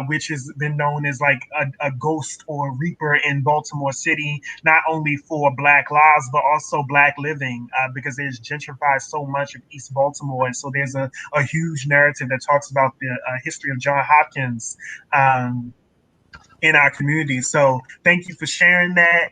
which has been known as like a ghost or reaper in Baltimore City, not only for Black lives, but also Black living, because there's gentrified so much of East Baltimore. And so there's a huge narrative that talks about the history of John Hopkins in our community. So thank you for sharing that.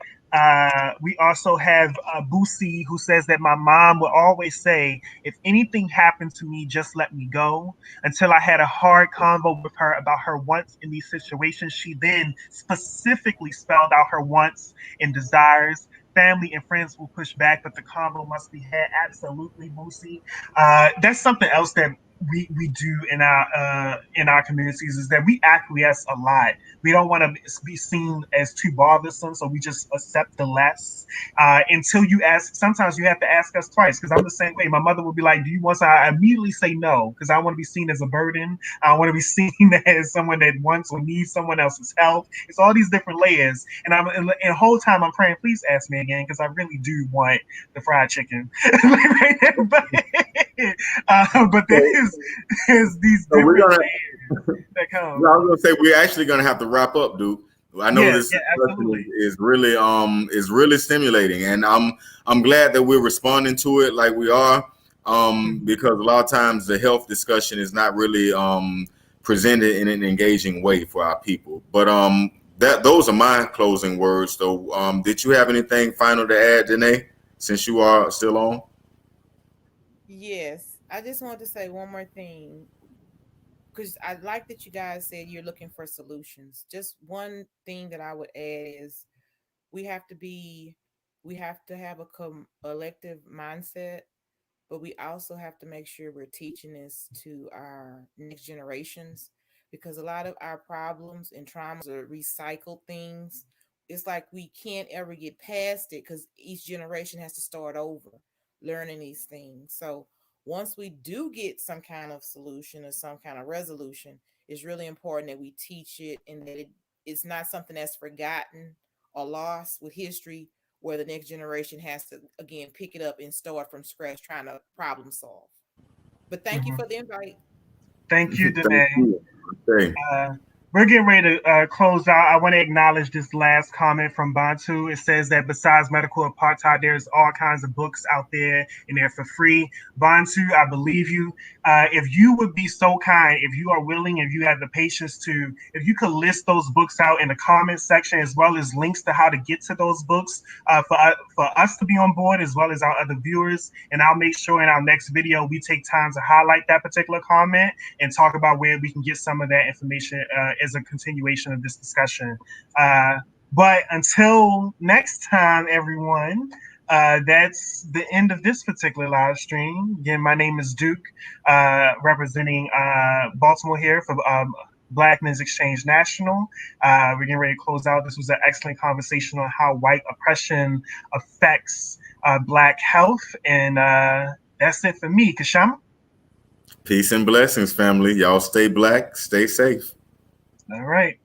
We also have Boosie, who says that my mom would always say, if anything happened to me, just let me go. Until I had a hard convo with her about her wants in these situations, she then specifically spelled out her wants and desires. Family and friends will push back, but the convo must be had. Absolutely, Boosie. That's something else that we do in our communities is that we acquiesce a lot. We don't want to be seen as too bothersome, so we just accept the less until you ask. Sometimes you have to ask us twice because I'm the same way. My mother would be like, "Do you want?" I immediately say no because I want to be seen as a burden. I want to be seen as someone that wants or needs someone else's help. It's all these different layers, and the whole time I'm praying, please ask me again because I really do want the fried chicken. But there's these So we're different gonna. layers that come. Yeah, I was gonna say we're actually gonna have to wrap up, Duke. I know this discussion is really stimulating, and I'm glad that we're responding to it like we are, because a lot of times the health discussion is not really presented in an engaging way for our people. But those are my closing words. So, did you have anything final to add, Danae, since you are still on? Yes, I just want to say one more thing because I like that you guys said you're looking for solutions. Just one thing that I would add is we have to be, we have to have a collective mindset, but we also have to make sure we're teaching this to our next generations because a lot of our problems and traumas are recycled things. It's like we can't ever get past it because each generation has to start over learning these things. So once we do get some kind of solution or some kind of resolution, it's really important that we teach it and that it's not something that's forgotten or lost with history where the next generation has to again pick it up and start from scratch trying to problem solve. But thank you Mhm. for the invite. Thank you, Thank Danae. you. Okay. We're getting ready to close out. I want to acknowledge this last comment from Bantu. It says that besides medical apartheid, there's all kinds of books out there and they're for free. Bantu, I believe you. If you would be so kind, if you are willing, if you have the patience to, if you could list those books out in the comments section as well as links to how to get to those books for us to be on board as well as our other viewers. And I'll make sure in our next video we take time to highlight that particular comment and talk about where we can get some of that information as a continuation of this discussion. But until next time, everyone, that's the end of this particular live stream. Again, my name is Duke, representing Baltimore here for Black Men's Exchange National. We're getting ready to close out. This was an excellent conversation on how white oppression affects Black health. And that's it for me. Kashama? Peace and blessings, family. Y'all stay black, stay safe. All right.